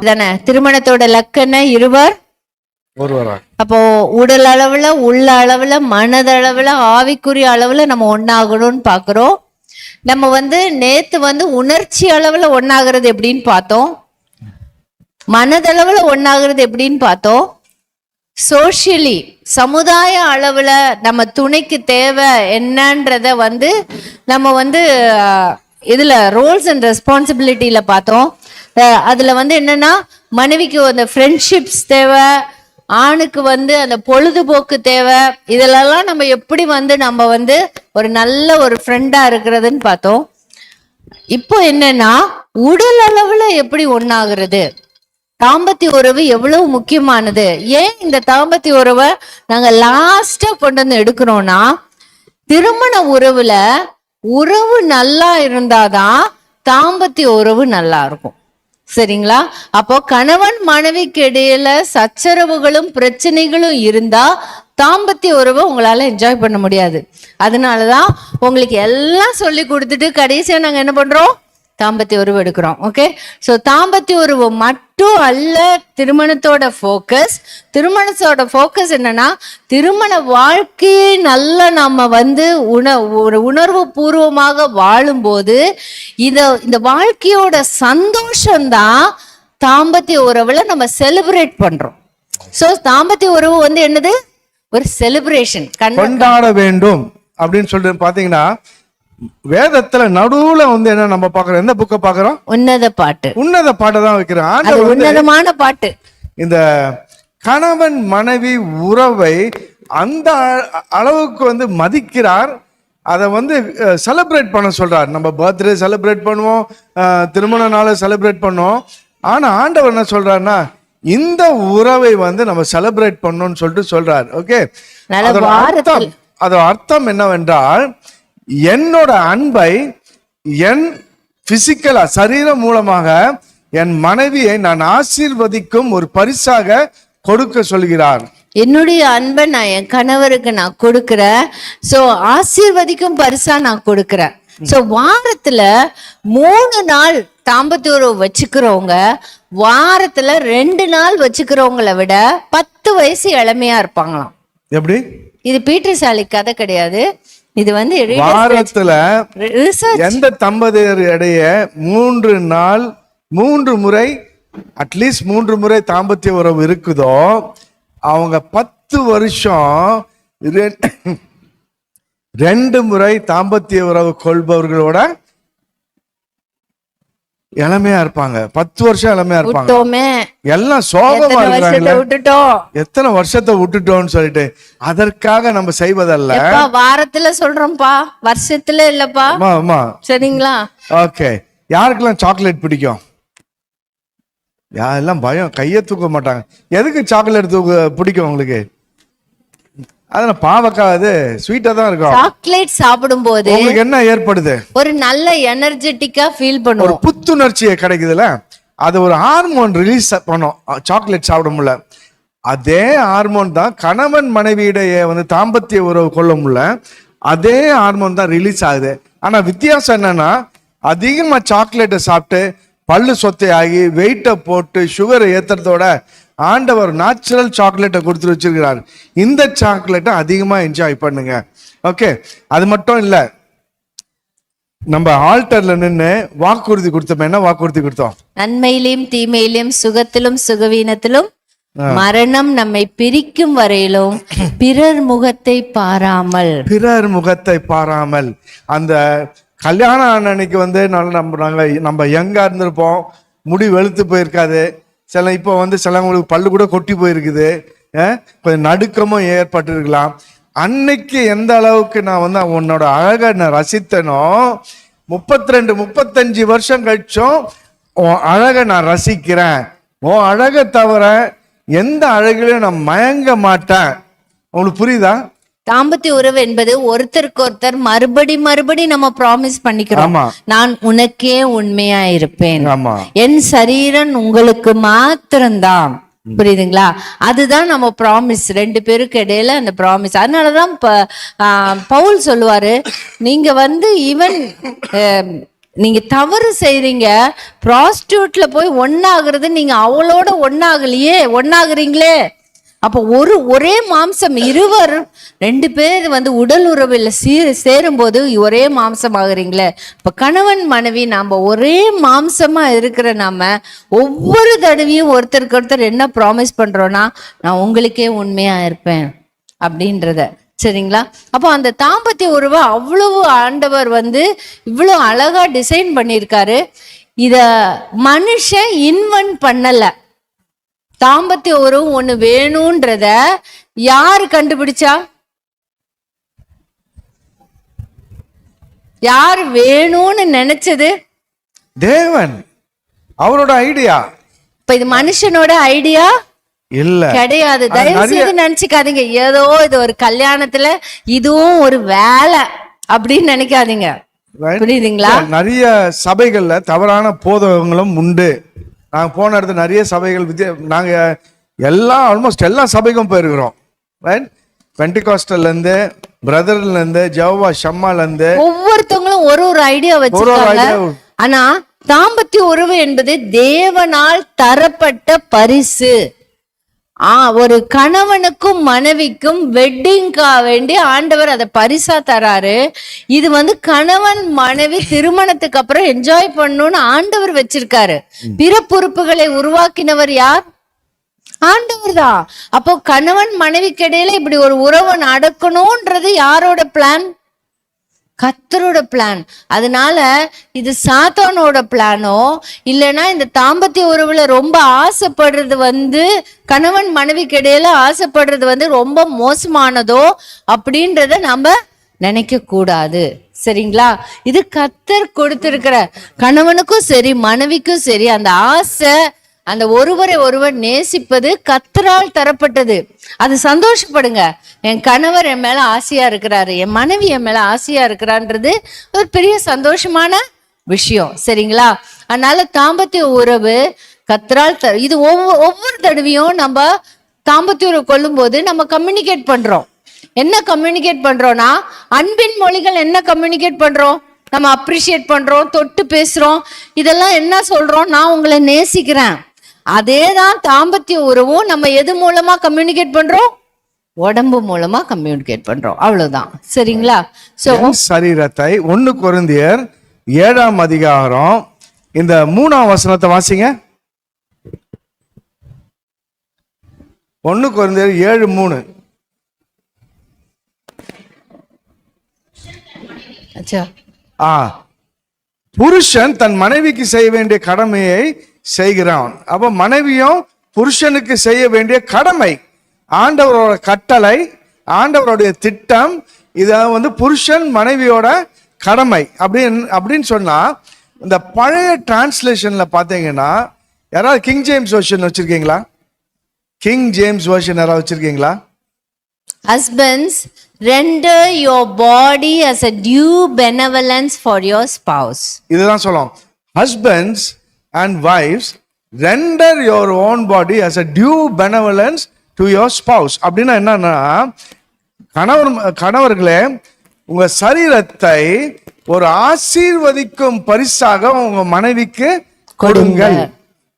தானே திருமணத்தோட லக்கண இருவர் ஒருவரா. அப்போ உடல் அளவுல, உள்ள அளவுல, மனதளவுல, ஆவிக்குரிய அளவுல நம்ம ஒன்னாகணும்னு பாக்குறோம். நம்ம நேத்து உணர்ச்சி அளவுல ஒன்னாகிறது எப்படின்னு பார்த்தோம், மனதளவுல ஒன்னாகிறது எப்படின்னு பார்த்தோம், சோஷியலி சமுதாய அளவுல நம்ம துணைக்கு தேவை என்னன்றத நம்ம இதுல ரோல்ஸ் அண்ட் ரெஸ்பான்சிபிலிட்டியில பார்த்தோம். அதுல என்னன்னா மனைவிக்கு அந்த ஃப்ரெண்ட்ஷிப்ஸ் தேவை, ஆணுக்கு அந்த பொழுதுபோக்கு தேவை. இதெல்லாம் நம்ம எப்படி நம்ம ஒரு நல்ல ஒரு ஃப்ரெண்டா இருக்கிறதுன்னு பார்த்தோம். இப்போ என்னன்னா உடல் அளவுல எப்படி ஒன்னாகிறது, தாம்பத்திய உறவு எவ்வளவு முக்கியமானது. ஏன் இந்த தாம்பத்திய உறவை நாங்க லாஸ்டா கொண்டு எடுக்கிறோம்னா, திருமண உறவுல உறவு நல்லா இருந்தாதான் தாம்பத்திய உறவு நல்லா இருக்கும். சரிங்களா? அப்போ கணவன் மனைவிக்கு இடையில சச்சரவுகளும் பிரச்சனைகளும் இருந்தா தாம்பத்திய உறவை உங்களால என்ஜாய் பண்ண முடியாது. அதனாலதான் உங்களுக்கு எல்லாம் சொல்லி கொடுத்துட்டு கடைசியா நாங்க என்ன பண்றோம், தாம்பத்திய உறவு எடுக்கிறோம். ஓகே, சோ தாம்பத்திய உறவு மட்டும் அல்ல திருமணத்தோட ஃபோக்கஸ். திருமணத்தோட ஃபோக்கஸ் என்னன்னா, திருமண வாழ்க்கையை நல்ல நம்ம உணர்வு பூர்வமாக வாழும்போது இந்த வாழ்க்கையோட சந்தோஷம்தான் தாம்பத்திய உறவுல நம்ம செலிப்ரேட் பண்றோம். சோ தாம்பத்திய உறவு என்னது, ஒரு செலிப்ரேஷன், கொண்டாட வேண்டும் அப்படின்னு சொல்லிட்டு பாத்தீங்கன்னா, வேதத்துல நடுவுல என்ன நம்ம பாக்குறோம், எந்த புக்க பாக்குறோம், உன்னத பாட்டு. உன்னத பாட்டை தான் வைக்கிறோம். உன்னதமான பாட்டு. இந்த கணவன் மனைவி உறவை அந்த அளவுக்கு மதிக்கிறார். அதை செலிப்ரேட் பண்ண சொல்றார். நம்ம பர்த்டே செலிப்ரேட் பண்ணுவோம், திருமண நாளை செலிப்ரேட் பண்ணுவோம். ஆனா ஆண்டவர் என்ன சொல்றாருன்னா, இந்த உறவை நம்ம செலிப்ரேட் பண்ணணும்னு சொல்லிட்டு சொல்றார். ஓகே, அதோட அர்த்தம் என்னவென்றால், என்னோட அன்பை என் பிசிக்கலா சரீரம் மூலமாக என் மனைவியை நான் ஆசீர்வதிக்கும் ஒரு பரிசாக கொடுக்க சொல்கிறார். என்னுடைய அன்பை நான் என் கணவருக்கு நான் கொடுக்கிறேன். சோ ஆசீர்வதிக்கும் பரிசா நான் கொடுக்கிறேன். சோ வாரத்துல 3 நாள் தாம்பத்திய உறவு வச்சுக்கிறவங்க வாரத்துல 2 நாள் வச்சுக்கிறவங்களை விட 10 வயசு இளமையா இருப்பாங்களாம். எப்படி? இது பீட்டர்சாலி கதை கிடையாது. இது வாரத்துல எந்த தம்பதியர் இடைய 3 நாள் 3 முறை அட்லீஸ்ட் 3 முறை தாம்பத்திய உறவு இருக்குதோ, அவங்க 10 வருஷம் 2 முறை தாம்பத்திய உறவு கொள்பவர்களோட இளமையா இருப்பாங்க. 10 வருஷம் இளமையா இருப்பாங்க. எல்லாம் சோகமா இருக்காங்க. எத்தனை வருஷத்தை விட்டுட்டோம்னு சொல்லிட்டு அதற்காக நம்ம செய்வதல்ல. வாரத்துல சொல்றோம்ப்பா, வருஷத்துல இல்லப்பா. சரிங்களா? ஓகே, யாருக்கெல்லாம் சாக்லேட் பிடிக்கும்? யாரெல்லாம் பயம், கையை தூக்க மாட்டாங்க. எதுக்கு சாக்லேட் பிடிக்கும் உங்களுக்கு? அதனால பாவக்காது ஸ்வீட்டா தான் இருக்கும். சாக்லேட் சாப்பிடும் போது உங்களுக்கு என்ன ஏற்படுது? ஒரு நல்ல எனர்ஜெட்டிக்கா ஃபீல் பண்ணுவோம், ஒரு புத்துணர்ச்சியை கிடைக்குதுல. அது ஒரு ஹார்மோன் ரிலீஸ் பண்ணும் சாக்லேட் சாப்பிடும்ல. அதே ஹார்மோன் தான் கணவன் மனைவியிடையே தாம்பத்திய உறவு கொள்ள முடியல, அதே ஹார்மோன் தான் ரிலீஸ் ஆகுது. ஆனா வித்தியாசம் என்னன்னா, அதிகமா சாக்லேட்டை சாப்பிட்டு பல்லு சொத்தையாகி வெயிட்டை போட்டு சுகரை ஏத்துறதோட ஆண்டவர் நேச்சுரல் சாக்லேட்டை கொடுத்து வச்சிருக்கிறார். இந்த சாக்லேட்டை அதிகமா என்ஜாய் பண்ணுங்க. ஓகே, அது மட்டும் இல்ல, நம்ம ஆல்டர்ல நின்று வாக்குறுதி கொடுத்தோம். என்ன வாக்குறுதி கொடுத்தோம்? நன்மையிலும் தீமையிலும் சுகத்திலும் சுகவீனத்திலும் மரணம் நம்மை பிரிக்கும் வரையிலும் பிறர் முகத்தை பாராமல். அந்த கல்யாணம் அன்னைக்கு நம்ம யங்கா இருந்திருப்போம், முடி வெளுத்து போயிருக்காது. இப்போ சிலவங்களுக்கு பல்லு கூட கொட்டி போயிருக்குது, கொஞ்சம் நடுக்கமும் ஏற்பட்டு இருக்கலாம். அன்னைக்கு எந்த அளவுக்கு நான் உன்னோட அழகை நான் ரசித்தனோ, 32-35 வருஷம் கழிச்சும் உன் அழகை நான் ரசிக்கிறேன். உன் அழகை தவிர எந்த அழகிலையும் நான் மயங்க மாட்டேன். உங்களுக்கு புரியுதா? தாம்பத்திய உறவு என்பது ஒருத்தருக்கு ஒருத்தர் மறுபடி நம்ம ப்ராமிஸ் பண்ணிக்கிறோம். நான் உனக்கே உண்மையா இருப்பேன், என் சரீரம் உங்களுக்கு மாத்திரம்தான். புரியுதுங்களா? அதுதான் நம்ம ப்ராமிஸ், 2 பேருக்கு இடையில அந்த ப்ராமிஸ். அதனாலதான் பவுல் சொல்லுவாரு, நீங்க ஈவன் நீங்க தவறு செய்றீங்க. ப்ராஸ்டியூட்ல போய் ஒன்னாகிறது, நீங்க அவளோட ஒன்னாகிறீங்களே. அப்போ ஒரே மாம்சம், இருவர் 2 பேர் உடல் உறவில் சேரும்போது ஒரே மாம்சம் ஆகுறீங்களே. இப்ப கணவன் மனைவி நாம ஒரே மாம்சமா இருக்கிற நாம ஒவ்வொரு தடவையும் ஒருத்தருக்கு ஒருத்தர் என்ன ப்ராமிஸ் பண்றோம்னா, நான் உங்களுக்கே உண்மையா இருப்பேன் அப்படின்றத. சரிங்களா? அப்போ அந்த தாம்பத்திய உறவை அவ்வளவு ஆண்டவர் இவ்வளவு அழகா டிசைன் பண்ணியிருக்காரு. இத மனுஷன் இன்வென்ட் பண்ணல. தாம்பத்திய உறவு ஒண்ணு வேணும்ன்றத யாரு கண்டுபிடிச்சா? யார் வேணும்னு நினைச்சது? தேவன். அவரோட ஐடியா. இப்ப இது மனுஷனோட ஐடியா இல்ல, கிடையாது. தயவு செய்து நினைச்சுக்காதீங்க ஏதோ இது ஒரு கல்யாணத்துல இதுவும் ஒரு வேலை அப்படின்னு நினைக்காதீங்க. புரியுதுங்களா? நிறைய சபைகள்ல தவறான போதகங்களும் உண்டு. நாங்க போன இடத்துல நிறைய சபைகள் நாங்க ஆல்மோஸ்ட் எல்லா சபைக்கும் போயிருக்கிறோம். ரைட்? பெண்டிகாஸ்டல்ல இருந்து, பிரதர்ல இருந்து, ஜெகோவா ஷம்மால இருந்து ஒவ்வொருத்தவங்களும் ஒரு ஐடியா வச்சிருக்காங்க. ஆனா தாம்பத்திய உறவு என்பது தேவனால் தரப்பட்ட பரிசு. ஒரு கணவனுக்கும் மனைவிக்கும் வெட்டிங்கா வேண்டி ஆண்டவர் அதை பரிசா தராரு. இது கணவன் மனைவி திருமணத்துக்கு அப்புறம் என்ஜாய் பண்ணணும்னு ஆண்டவர் வச்சிருக்காரு. பிற பொறுப்புகளை உருவாக்கினவர் யார்? ஆண்டவர் தான். அப்போ கணவன் மனைவிக்கு இடையில இப்படி ஒரு உறவு நடக்கணும்ன்றது யாரோட பிளான்? கர்த்தரோட பிளான். அதனால இது சாத்தானோட பிளானோ இல்லைன்னா இந்த தாம்பத்திய உறவுல ரொம்ப ஆசைப்படுறது கணவன் மனைவிக்கு இடையில ஆசைப்படுறது ரொம்ப மோசமானதோ அப்படின்றத நம்ம நினைக்க கூடாது. சரிங்களா? இது கர்த்தர் கொடுத்திருக்கிற கணவனுக்கும் சரி மனைவிக்கும் சரி அந்த ஆசை, அந்த ஒருவரை ஒருவர் நேசிப்பது கர்த்தரால் தரப்பட்டது. அது சந்தோஷப்படுங்க. என் கணவர் என் மேல ஆசையா இருக்கிறாரு, என் மனைவி என் மேல ஆசையா இருக்கிறான்றது ஒரு பெரிய சந்தோஷமான விஷயம். சரிங்களா? அதனால தாம்பத்திய உறவு கர்த்தரால் இது ஒவ்வொரு தடவையும் நம்ம தாம்பத்திய உறவு கொள்ளும் போது நம்ம கம்யூனிகேட் பண்றோம். என்ன கம்யூனிகேட் பண்றோம்னா, அன்பின் மொழிகள் என்ன கம்யூனிகேட் பண்றோம்? நம்ம அப்ரிஷியேட் பண்றோம், தொட்டு பேசுறோம். இதெல்லாம் என்ன சொல்றோம்? நான் உங்களை நேசிக்கிறேன். அதேதான் தாம்பத்திய உறவும் நம்ம எது மூலமா கம்யூனிகேட் பண்றோம்? உடம்பு மூலமா கம்யூனிகேட் பண்றோம். அவ்வளவுதான். சரிங்களா? சரீரத்தை 1 கொரிந்தியர் 7ஆம் அதிகாரம் இந்த 3ஆம் வசனத்தை வாசிங்க. 1 கொரிந்தியர் 7:3. புருஷன் தன் மனைவிக்கு செய்ய வேண்டிய கடமையை செய்கிறான். அப்ப மனைவியும் புருஷனுக்கு செய்ய வேண்டிய கடமை, ஆண்டவரோட கட்டளை, ஆண்டவருடைய திட்டம். இத புருஷன் மனைவியோட கடமை அப்படின்னு சொன்னா, இந்த பழைய டிரான்ஸ்லேஷன்ல பாத்தீங்கன்னா, யாராவது கிங் ஜேம்ஸ் வெர்ஷன் வச்சிருக்கீங்களா? கிங் ஜேம்ஸ் வெர்ஷன் யாராவது வச்சிருக்கீங்களா? Husbands, render your body as a due benevolence for your spouse. இதுதான் சொல்லும். Husbands and wives, render your own body as a due benevolence to your spouse. அப்படின்னா என்னன்னா, கணவர்களே உங்க சரீரத்தை ஒரு ஆசீர்வதிக்கும் பரிசாக உங்க மனைவிக்கு கொடுங்கள்.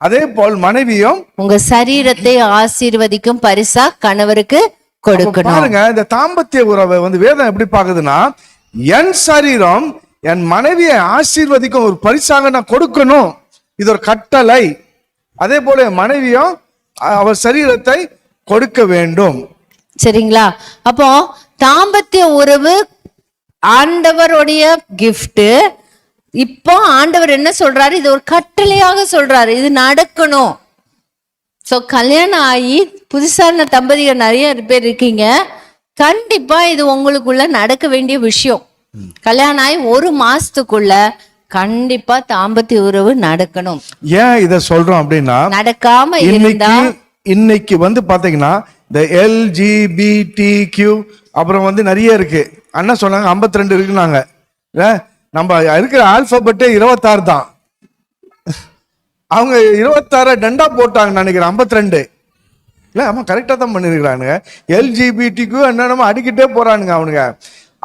அதே போல் மனைவியும் உங்க சரீரத்தை ஆசீர்வதிக்கும் பரிசா கணவருக்கு கொடுக்கணும். பாருங்க, இந்த தாம்பத்திய உறவை வேதம் எப்படி பாக்குதுன்னா, என் சரீரம் என் மனைவியை ஆசீர்வதிக்கும் ஒரு பரிசாக நான் கொடுக்கணும். இது ஒரு கட்டளை. அதே போல மனைவியும் அவர் சரீரத்தை கொடுக்க வேண்டும். சரிங்களா? அப்போ தாம்பத்திய உறவு ஆண்டவருடைய கிஃப்ட். இப்போ ஆண்டவர் என்ன சொல்றாரு? இது ஒரு கட்டளையாக சொல்றாரு, இது நடக்கணும். ஸோ கல்யாணம் ஆகி புதுசான தம்பதிகள் நிறைய பேர் இருக்கீங்க. கண்டிப்பா இது உங்களுக்குள்ள நடக்க வேண்டிய விஷயம். கல்யாணம் ஆகி 1 மாசத்துக்குள்ள கண்டிப்பா தாம்பத்திய உறவு நடக்கணும். ஏன் இத சொல்றோம் அப்படின்னா, நடக்காம இருந்தா இன்னைக்கு பாத்தீங்கன்னா இந்த LGBTQ அப்புறம் நிறைய இருக்கு. அண்ணா சொன்னாங்க 52 இருக்குனாங்க. நம்ம இருக்கிற ஆல்பபெட்டே 26 தான். அவங்க 26 டண்டா போட்டாங்க நினைக்கிறேன். 52 இல்ல, ஆமா கரெக்டா தான் பண்ணிருக்கிறானுங்க. LGBTQ என்னென்னமோ அடிக்கிட்டே போறானுங்க அவனுங்க.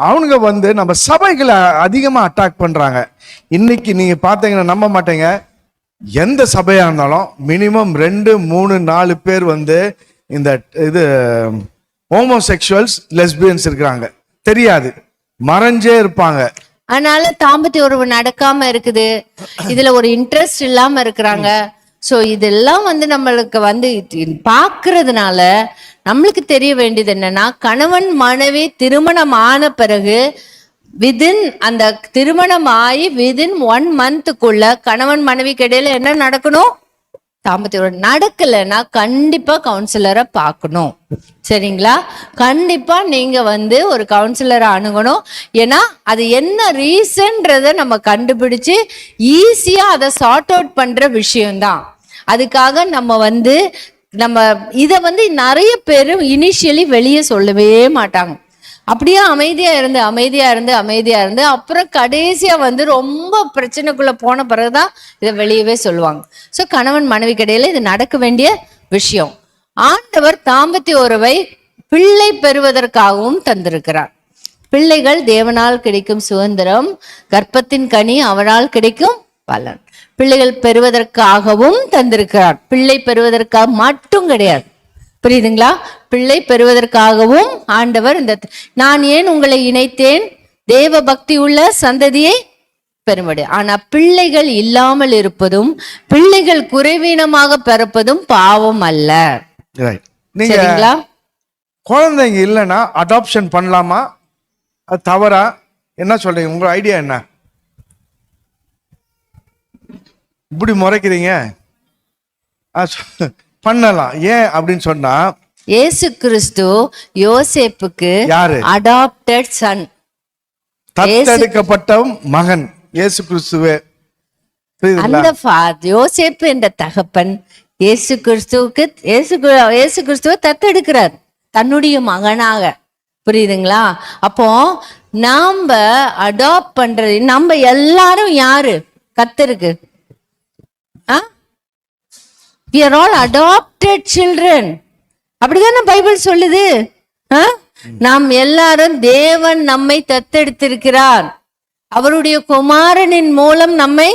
அவனுங்க வந்து நம்ம சபைகளை அதிகமா அட்டாக் பண்றாங்க. இன்னைக்கு நீங்க பாத்தீங்கன்னா நம்ப மாட்டீங்க, எந்த சபையா இருந்தாலும் மினிமம் 2, 3, 4 பேர் வந்து இந்த இது ஹோமோசெக்சுவல்ஸ் லெஸ்பியன்ஸ் இருக்கிறாங்க. தெரியாது, மறைஞ்சே இருப்பாங்க. அதனால தாம்பத்திய உறவு நடக்காம இருக்குது, இதுல ஒரு இன்ட்ரெஸ்ட் இல்லாம இருக்கிறாங்க. சோ இதெல்லாம் வந்து நம்மளுக்கு வந்து பாக்குறதுனால நம்மளுக்கு தெரிய வேண்டியது என்னன்னா, கணவன் மனைவி திருமணம் ஆன பிறகு விதின் அந்த திருமணம் ஆகி விதின் 1 மந்த்துக்குள்ள கணவன் மனைவிக்கு இடையில என்ன நடக்கணும்? தாம்பத்திய உறவு நடக்கலைன்னா கண்டிப்பா கவுன்சிலரை பார்க்கணும். சரிங்களா? கண்டிப்பா நீங்க வந்து ஒரு கவுன்சிலரை அணுகணும். ஏன்னா அது என்ன ரீசன்றத நம்ம கண்டுபிடிச்சு ஈஸியா அதை சார்ட் அவுட் பண்ற விஷயம்தான். அதுக்காக நம்ம இதை வந்து நிறைய பேர் இனிஷியலி வெளியே சொல்லவே மாட்டாங்க. அப்படியே அமைதியா இருந்து அப்புறம் கடைசியா வந்து ரொம்ப பிரச்சனைக்குள்ள போன பிறகுதான் இதை வெளியவே சொல்லுவாங்க. சோ கணவன் மனைவி இடையில இது நடக்க வேண்டிய விஷயம். ஆண்டவர் தாம்பத்திய உறவை பிள்ளை பெறுவதற்காகவும் தந்திருக்கிறார். பிள்ளைகள் தேவனால் கிடைக்கும் சுதந்திரம், கர்ப்பத்தின் கனி அவனால் கிடைக்கும் பலன். பிள்ளைகள் பெறுவதற்காகவும் தந்திருக்கிறார். பிள்ளை பெறுவதற்காக மட்டும் கிடையாது. புரியுதுங்களா? பிள்ளை பெறுவதற்காகவும் ஆண்டவர் நான் ஏன் உங்களை இணைத்தேன், தேவ பக்தி உள்ள சந்ததியை பெறும்படி. ஆனா பிள்ளைகள் இல்லாமல் இருப்பதும் பிள்ளைகள் குறைவீனமாக பிறப்பதும் பாவம் அல்ல. சரிங்களா? குழந்தைங்க இல்லைன்னா அடாப்ஷன் பண்ணலாமா, அது தவறா? என்ன சொல்றீங்க? உங்க ஐடியா என்ன? இப்படி முறைக்கிறீங்க? பண்ணலாம். ஏன் அப்படின்னு சொன்னா, இயேசு கிறிஸ்து யோசேப்புக்கு யாரு? அடாப்டட் சன், தத்தெடுக்கப்பட்ட மகன் இயேசு கிறிஸ்துவே. அந்த யோசேப்பு என்ற தகப்பன் இயேசு கிறிஸ்துவை தத்தெடுக்கிறார் தன்னுடைய மகனாக. புரியுதுங்களா? அப்போ நாம அடாப்ட் பண்றது, நம்ம எல்லாரும் யாரு? கர்த்தருக்கு. We are all adopted children. அப்படிதானே பைபிள் சொல்லுது. நாம் எல்லாரும் தேவன் நம்மை தத்தெடுத்திருக்கிறார். அவருடைய குமாரனின் மூலம் நம்மை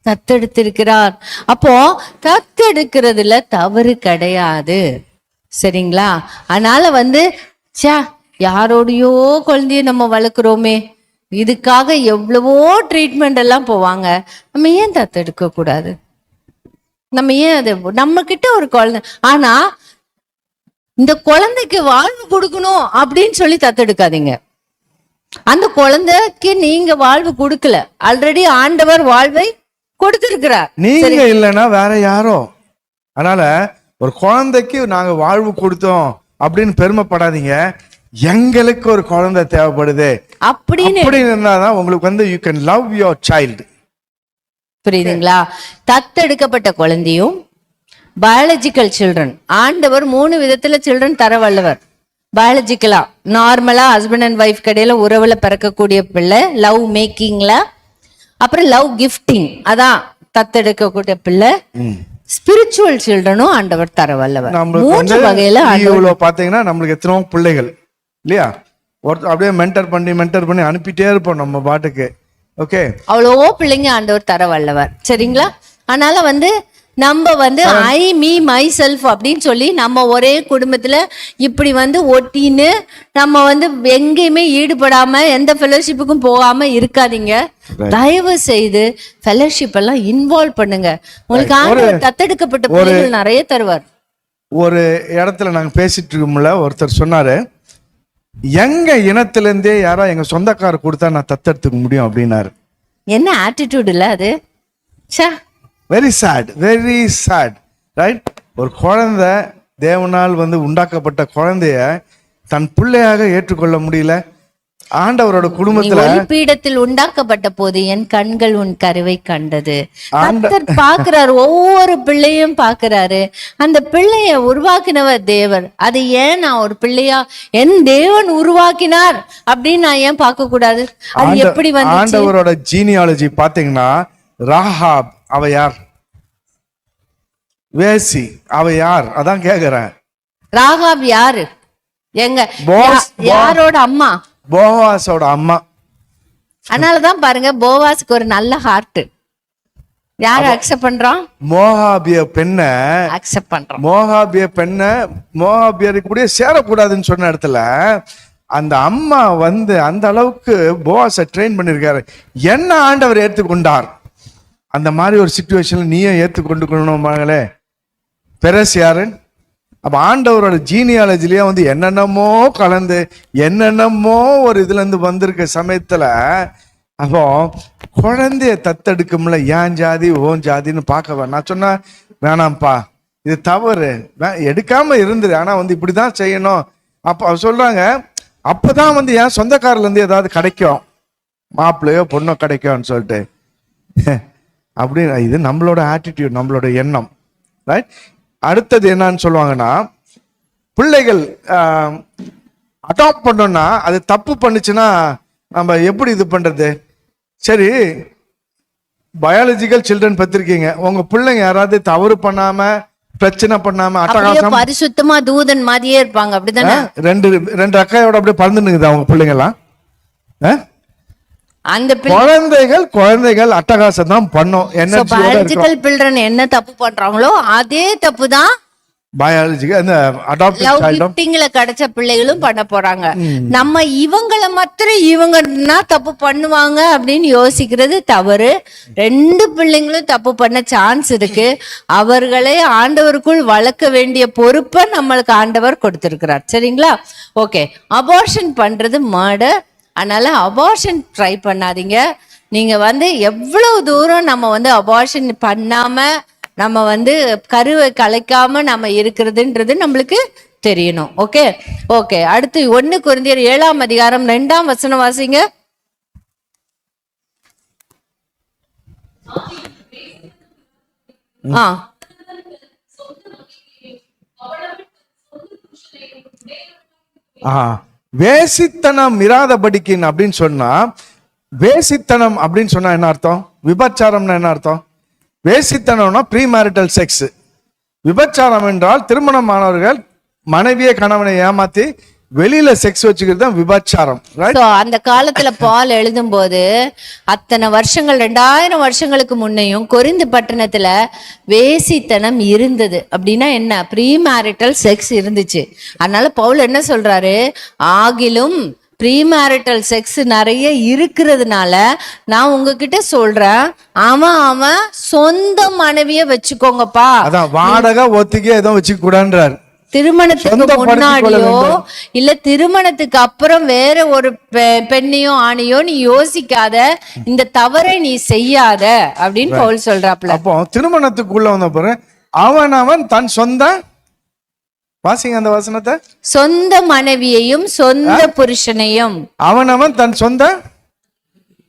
தத்தெடுத்திருக்கிறார். அப்போ தத்தெடுக்கிறதுல தவறு கிடையாது. சரிங்களா? அதனால யாரோடையோ குழந்தைய நம்ம வளர்க்குறோமே, இதுக்காக எவ்வளவோ ட்ரீட்மெண்ட் எல்லாம் போவாங்க. நம்ம ஏன் தத்தெடுக்க கூடாது? நம்ம ஏன் அது நம்ம கிட்ட ஒரு குழந்தை, ஆனா இந்த குழந்தைக்கு வாழ்வு கொடுக்கணும் அப்படின்னு சொல்லி தத்தெடுக்காதீங்க. அந்த குழந்தைக்கு நீங்க வாழ்வு கொடுக்கல, ஆல்ரெடி ஆண்டவர் வாழ்வை கொடுத்திருக்கிறார். நீங்க இல்லைன்னா வேற யாரோ. அதனால ஒரு குழந்தைக்கு நாங்க வாழ்வு கொடுத்தோம் அப்படின்னு பெருமைப்படாதீங்க. எங்களுக்கு ஒரு குழந்தை தேவைப்படுது அப்படின்னு இருந்தாதான் உங்களுக்கு வந்து you can love your child. புரியுதுங்களா? தத்தெடுக்கப்பட்ட குழந்தையும் பயாலஜிக்கல் சில்ட்ரன், ஆண்டவர் 3 விதத்துல சில்ட்ரன் தர வல்லவர். பயாலஜிக்கலா நார்மலா ஹஸ்பண்ட் அண்ட் ஒய்ஃப் கடையில உறவுல பிறக்கக்கூடிய பிள்ளை, லவ் மேக்கிங்ல, அப்புறம் லவ் கிஃப்டிங், அதான் தத்தெடுக்கக்கூடிய பிள்ளை. ஸ்பிரிச்சுவல் சில்ட்ரனும் ஆண்டவர் தர வல்லவர். 3 வகையில பாத்தீங்கன்னா நம்மளுக்கு எத்தனோ பிள்ளைகள் இல்லையா, அப்படியே மென்டர் பண்ணி அனுப்பிட்டே இருப்போம் நம்ம பாட்டுக்கு. ஓகே, அவ்வளவோ பிள்ளைங்க ஆண்டவர் தர வல்லவர். சரிங்களா? அதனால நம்ம ஐ மீ மை செல்ஃப் அப்படின்னு சொல்லி நம்ம ஒரே குடும்பத்துல இப்படி ஒட்டின்னு நம்ம எங்கேயுமே ஈடுபடாம எந்த ஃபெலோஷிப்புக்கும் போகாம இருக்காதீங்க. தயவு செய்து ஃபெலோஷிப் எல்லாம் இன்வால்வ் பண்ணுங்க. உங்களுக்கு ஆண்டவர் தத்தெடுக்கப்பட்ட பிள்ளைகள் நிறைய தருவார். ஒரு இடத்துல நாங்க பேசிட்டு இருக்கோம்ல, ஒருத்தர் சொன்னாரு, எங்க இனத்துல இருந்தே யாரோ எங்க சொந்தக்கார கொடுத்தா நான் தத்தெடுத்துக்க முடியும் அப்படின்னாரு. என்ன ஆட்டிடியூட் இல்ல அது? Very sad right? ஒரு குழந்தை தேவனால் உண்டாக்கப்பட்ட குழந்தைய தன் பிள்ளையாக ஏற்றுக்கொள்ள முடியல. ஆண்டவரோட குடும்பத்துல பீடத்தில் உண்டாக்கப்பட்ட போது என் கண்கள் உன் கருவை கண்டது. கர்த்தர் பாக்குறாரு, ஒவ்வொரு பிள்ளையும் பாக்குறாரு. அந்த பிள்ளைய உருவாக்கினவர் தேவர். அது ஏன் நான் ஒரு பிள்ளையா என் தேவன் உருவாக்கினார் அப்படின்னு நான் ஏன் பார்க்க கூடாது? அது எப்படி ஆண்டவரோட ஜீனியாலஜி பாத்தீங்கன்னா, ராகாப் அவ யார்? வேசி அவ யார்? அதான் கேக்குறேன். ராகாப் யாரு? எங்க யாரோட அம்மா? போவாஸோட அம்மா. அதனாலதான் பாருங்க போவாஸ்க்கு ஒரு நல்ல ஹார்ட். யாரு அக்செப்ட் பண்றான்? மோகாபிய பெண்ணை அக்செப்ட் பண்றான். மோகாபியரை கூட சேரக்கூடாதுன்னு சொன்ன இடத்துல அந்த அம்மா வந்து அந்த அளவுக்கு போவாஸை ட்ரெயின் பண்ணிருக்காரு. என்ன ஆண்டவர் ஏற்றுக்கொண்டார். அந்த மாதிரி ஒரு சிச்சுவேஷன்ல நீயும் ஏற்றுக்கொண்டு மகளே. பெரஸ் யாரு? அப்ப ஆண்டவரோட ஜீனியாலஜிலேயே வந்து என்னென்னமோ கலந்து என்னென்னமோ ஒரு இதுல இருந்து வந்திருக்க சமயத்துல அப்போ குழந்தைய தத்தெடுக்கும்ல, ஏன் ஜாதி ஓன் ஜாதின்னு பார்க்க நான் சொன்னா வேணாம்ப்பா, இது தவறு, எடுக்காம இருந்துரு, ஆனா வந்து இப்படிதான் செய்யணும். அப்ப சொல்றாங்க, அப்பதான் வந்து என் சொந்தக்காரில இருந்து ஏதாவது கிடைக்கும், மாப்பிள்ளையோ பொண்ணோ கிடைக்கும்னு சொல்லிட்டு அப்படி. இது நம்மளோட ஆட்டிடியூட், நம்மளோட எண்ணம். ரைட். அடுத்தது என்னன்னு சொல்லுவாங்கன்னா, பிள்ளைகள் அடாப்ட் பண்ணோம்னா அது தப்பு பண்ணுச்சுன்னா நம்ம எப்படி இது பண்றது? சரி, பயாலஜிக்கல் சில்ட்ரன் பத்திருக்கீங்க. உங்க பிள்ளைங்க யாராவது தவறு பண்ணாம பிரச்சனை பண்ணாம அட்டகாசம் பரிசுத்தமா தூதன் மாதிரியே இருப்பாங்க, அப்படிதானே? ரெண்டு அக்காயோட அப்படியே பறந்துனுக்குது அவங்க பிள்ளைங்க எல்லாம். அந்த குழந்தைகள் அட்டகாசம் தான் பண்ணும். பயாலஜிக்கல் சில்ட்ரன் என்ன தப்பு பண்றாங்களோ அதே தப்பு தான் கிடைச்ச பிள்ளைகளும் பண்ண போறாங்க. நம்ம இவங்களை மாத்திரம் இவங்கன்னா தப்பு பண்ணுவாங்க அப்படின்னு யோசிக்கிறது தவறு. ரெண்டு பிள்ளைங்களும் தப்பு பண்ண சான்ஸ் இருக்கு. அவர்களை ஆண்டவருக்குள் வளர்க்க வேண்டிய பொறுப்பை நம்மளுக்கு ஆண்டவர் கொடுத்திருக்கிறார். சரிங்களா? ஓகே. அபார்ஷன் பண்றது மர்டர். அதனால அபார்ஷன் ட்ரை பண்ணாதீங்க. நீங்க வந்து எவ்வளவு தூரம் நம்ம வந்து அபார்ஷன் பண்ணாம நம்ம வந்து கருவை கலைக்காம நம்ம இருக்கிறதுன்றது நம்மளுக்கு தெரியணும். Okay okay. அடுத்து 1 கொரிந்தியர் 7ஆம் அதிகாரம் 2ஆம் வசனம் வாசிங்க. வேசித்தனம் இராதபடிக்கின் அப்படின்னு சொன்னா, வேசித்தனம் அப்படின்னு சொன்னா என்ன அர்த்தம்? விபச்சாரம்னா என்ன அர்த்தம்? வேசித்தனம்னா ப்ரீ மேரிட்டல் செக்ஸ். விபச்சாரம் என்றால் திருமணமானவர்கள் மனைவியை கணவனை ஏமாத்தி வெளியில செக்ஸ் வச்சுக்கிறது தான் விபச்சாரம். அந்த காலத்துல பால் எழுதும் போது அத்தனை வருஷங்கள் 2000 வருஷங்களுக்கு முன்னையும் கொரிந்து பட்டணத்துல வேசித்தனம் இருந்தது. அப்படின்னா என்ன? ப்ரீ மேரிட்டல் செக்ஸ் இருந்துச்சு. அதனால பவுல் என்ன சொல்றாரு? ஆகிலும் ப்ரீ மேரிட்டல் செக்ஸ் நிறைய இருக்கிறதுனால நான் உங்ககிட்ட சொல்றேன், அவன் சொந்த மனைவிய வச்சுக்கோங்கப்பா. அதான் வாடகை ஒத்திக்கே எதுவும் வச்சுக்க கூடாதுன்றார். திருமணத்துக்கு முன்னாடியோ இல்ல திருமணத்துக்கு அப்புறம் வேற ஒரு பெண்ணையோ ஆணையோ நீ யோசிக்காத, இந்த தவறை நீ செய்யாத அப்படின்னு பவுல் சொல்றாப்ல. அப்போ திருமணத்துக்குள்ள வந்த பிறகு அவன் தன் சொந்த, வாசிங்க அந்த வசனத்தை, சொந்த மனைவியையும் சொந்த புருஷனையும், அவன் தன் சொந்த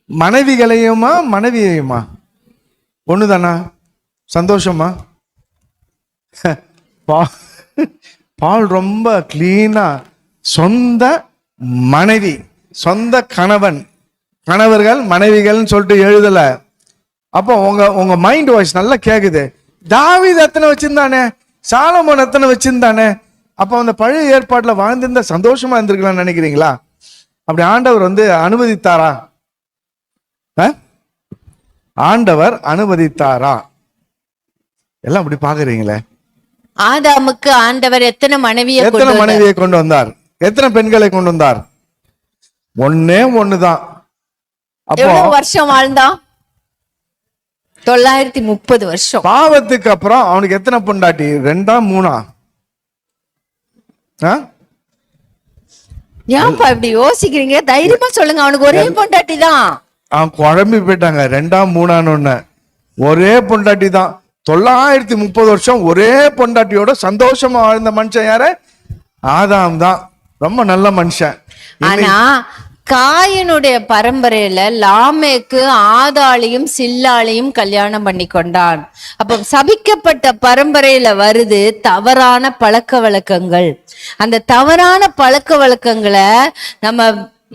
மனைவியையுமா ஒண்ணுதானா? சந்தோஷமா? பால் ரொம்ப கிளீனா சொந்த மனைவி, சொந்த கணவன், கணவர்கள் மனைவிகள் சொல்லிட்டு எழுதல. அப்போ உங்க மைண்ட் வாய்ஸ் நல்லா கேக்குது. தாவீது எத்தனை வச்சிருந்தானே, சாலமோன் எத்தனை வச்சிருந்தானே. அப்போ அந்த பழைய ஏற்பாட்டுல வாழ்ந்திருந்தா சந்தோஷமா இருந்திருக்கலாம்னு நினைக்கிறீங்களா? அப்படி ஆண்டவர் வந்து அனுமதித்தாரா? ஆண்டவர் அனுமதித்தாரா? எல்லாம் அப்படி பாக்குறீங்களே. ஆதாமுக்கு ஆண்டவர் எத்தனை மனைவியை கொண்டு வந்தார்? எத்தனை பெண்களை கொண்டு வந்தார்? ஒண்ணுதான். அப்போ வருஷம் வாழ்ந்தான்? 930 வருஷம். பாவத்துக்கு அப்புறம் அவனுக்கு எத்தனை பொண்டாட்டி? 2ஆ 3ஆ? ஏன்ப்பா இப்படி யோசிக்கிறீங்க? தைரியமா சொல்லுங்க. அவனுக்கு ஒரே பொண்டாட்டி தான். அவன் குழம்பி போயிட்டாங்க. 2ஆ 3ஆன்னு ஒரே பொண்டாட்டி தான். 930 வருஷம் ஒரே பொண்டாட்டியோட சந்தோஷமா வாழ்ந்த மனுஷன் யாரு? ஆதாம் தான். ரொம்ப நல்ல மனுஷன். ஆனா காயினுடைய பரம்பரையில லாமேக்கு ஆதாளையும் சில்லாளையும் கல்யாணம் பண்ணி கொண்டான். அப்ப சபிக்கப்பட்ட பரம்பரையில வருது தவறான பழக்க வழக்கங்கள். அந்த தவறான பழக்க வழக்கங்களை நம்ம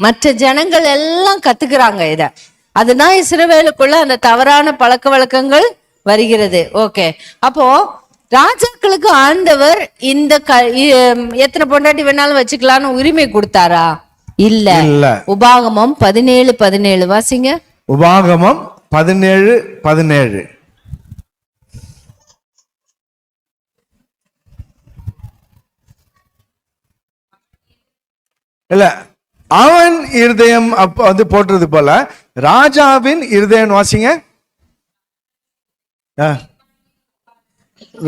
மற்ற ஜனங்கள் எல்லாம் கத்துக்கிறாங்க. அதுதான் இஸ்ரவேலுக்குள்ள அந்த தவறான பழக்க வழக்கங்கள் வருகிறது. ஓகே. அப்போ ராஜாக்களுக்கு ஆண்டவர் இந்த எத்தனை பொண்டாட்டி வேணாலும் வச்சுக்கலான்னு உரிமை கொடுத்தாரா? இல்ல. இல்ல. உபாகமம் 17:17 வாசிங்க. உபாகமம் 17:17. இல்ல, அவன் இருதயம் அப்ப வந்து போட்டுறது போல ராஜாவின் இருதயம் வாசிங்க.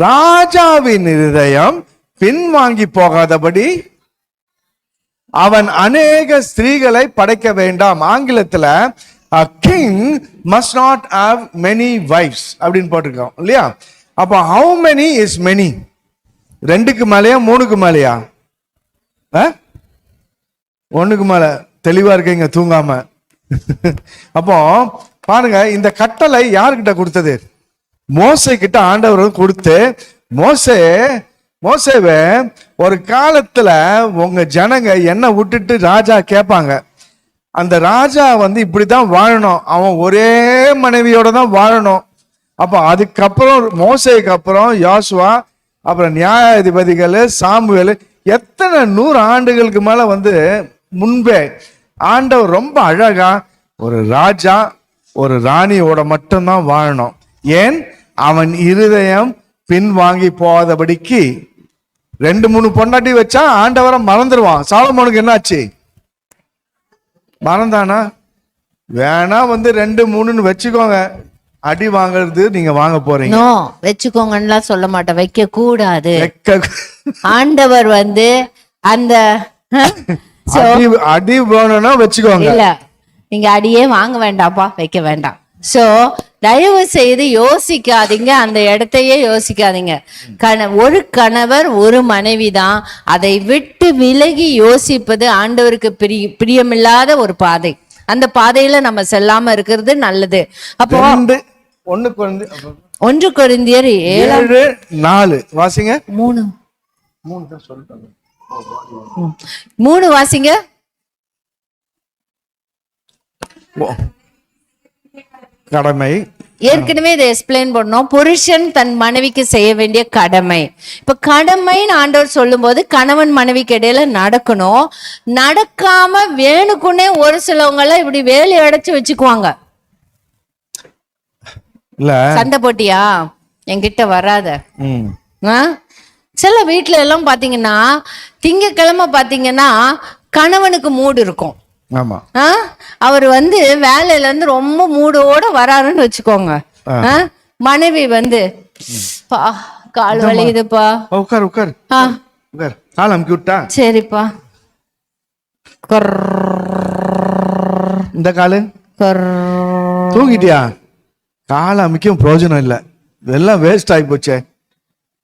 ராஜாவின் இருதயம் பின்வாங்கி போகாதபடி அவன் அநேக ஸ்திரீகளை படைக்க வேண்டாம். ஆங்கிலத்துல a king must not have many wives அப்படின்னு போட்டிருக்கோம் இல்லையா? அப்போ how many is many? 2க்கு மேலயா 3க்கு மேலயா? 1க்கு மேல. தெளிவா இருக்கீங்க தூங்காம. அப்போ பாருங்க, இந்த கட்டளை யாருக்கிட்ட கொடுத்தது? மோசே கிட்ட ஆண்டவர் கொடுத்து, மோசேவே ஒரு காலத்துல உங்க ஜனங்க என்ன விட்டுட்டு ராஜா கேட்பாங்க, அந்த ராஜா வந்து இப்படிதான் வாழணும், அவன் ஒரே மனைவியோட தான் வாழணும். அப்போ அதுக்கப்புறம் மோசேக்கு அப்புறம் யோசுவா, அப்புறம் நியாயாதிபதிகள், சாமுவேல், எத்தனை 100 ஆண்டுகளுக்கு மேல வந்து முன்பே ஆண்டவர் ரொம்ப அழகா ஒரு ராஜா ஒரு ராணியோட மட்டும்தான் வாழணும். ஏன்? அவன் இருதயம் பின்வாங்கி போகாதபடிக்கு. 2-3 பொண்டாட்டி வச்சா ஆண்டவரை மறந்துடுவான். சாலமோனுக்கு என்னாச்சு? மறந்தானா? வேணா வந்து 2-3ன்னு வச்சுக்கோங்க, அடி வாங்குறது நீங்க வாங்க போறீங்க. வச்சுக்கோங்கன்னா சொல்ல மாட்டேன், வைக்க கூடாது. ஆண்டவர் வந்து அந்த அடி வேணும்னா வச்சுக்கோங்க. இல்ல, நீங்க அடியே வாங்க வேண்டாம்ப்பா, வைக்க வேண்டாம். சோ தயவு செய்து யோசிக்காதீங்க, அந்த இடத்தையே யோசிக்காதீங்க. ஒரு கணவர் ஒரு மனைவி தான். அதை விட்டு விலகி யோசிப்பது ஆண்டவருக்கு பிரியமில்லாத ஒரு பாதை. அந்த பாதையில நம்ம செல்லாம இருக்கிறது நல்லது. அப்போ 1 கொரிந்தியர் 7:4 வாசிங்க. 3 வாசிங்க. கடமை ஏற்கனவே இதை எக்ஸ்பிளைன் பண்ணோம். புருஷன் தன் மனைவிக்கு செய்ய வேண்டிய கடமை. இப்ப கடமைன்னு ஆண்டவர் சொல்லும் போது கணவன் மனைவிக்கு இடையில நடக்கணும். நடக்காம வேணுக்குன்னே ஒரு சிலவங்க எல்லாம் இப்படி வேலி அடைச்சு வச்சுக்குவாங்க. இல்ல, சண்டை போட்டியா, என்கிட்ட வராத. சில வீட்டுல எல்லாம் பாத்தீங்கன்னா திங்கக்கிழமை பாத்தீங்கன்னா கணவனுக்கு மூடு இருக்கும். ஆமா, அவர் வந்து வேலையில இருந்து ரொம்ப மூடோட வராருன்னு வச்சுக்கோங்க. மனைவி வந்து கால் வலிக்குதுப்பா, உட்கார் உட்கார் உட்கார், கால் அமுக்கி விட்டா சரிப்பா, இந்த காலு தூங்கிட்டியா, கால் அமைக்கும் பிரயோஜனம் இல்ல, எல்லாம் வேஸ்ட் ஆகி போச்சே.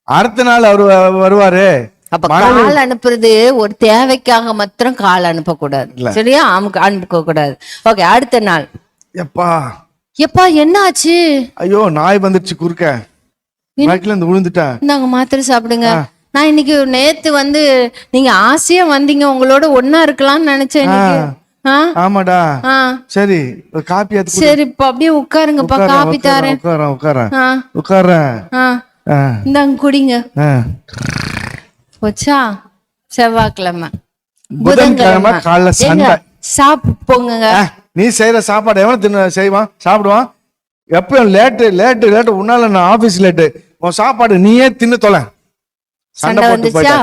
அடுத்த நாள் அவரு வருவாரு. அப்ப கால் அனுப்புறது ஒரு தேவைக்காக மாத்திரம் கால் அனுப்ப கூடாது, சரியா? அனுப்ப கூடாது. ஓகே, அடுத்த நாள் எப்பா எப்பா என்ன ஆச்சு? ஐயோ நாய் வந்துருச்சு குறுக்க, பைக்ல இருந்து விழுந்துட்டா, நாங்க மாத்திரை சாப்பிடுங்க. நான் இன்னைக்கு நேத்து வந்து நீங்க ஆசையா வந்தீங்க, உங்களோட ஒன்னா இருக்கலாம்னு நினைச்சேன். ஆமாடா, சரி காப்பி அது, சரிப்பா அப்படியே உட்காருங்கப்பா, காப்பி தாரேன். உட்காரேன், இந்தாங்க குடிங்க. போச்சா? செவ்வாய்க்கிழமை புதன்கிழமை காலைல சண்டை. சாப்பிடுங்க. நீ செய்யற சாப்பாடு எவன் தின்னு செய்வான் சாப்பிடுவான்? எப்பயும் லேட்டு உன்னால நான் ஆபீஸ் லேட்டு, உன் சாப்பாடு நீயே தின்னு தொலை. சண்டை வந்துச்சா?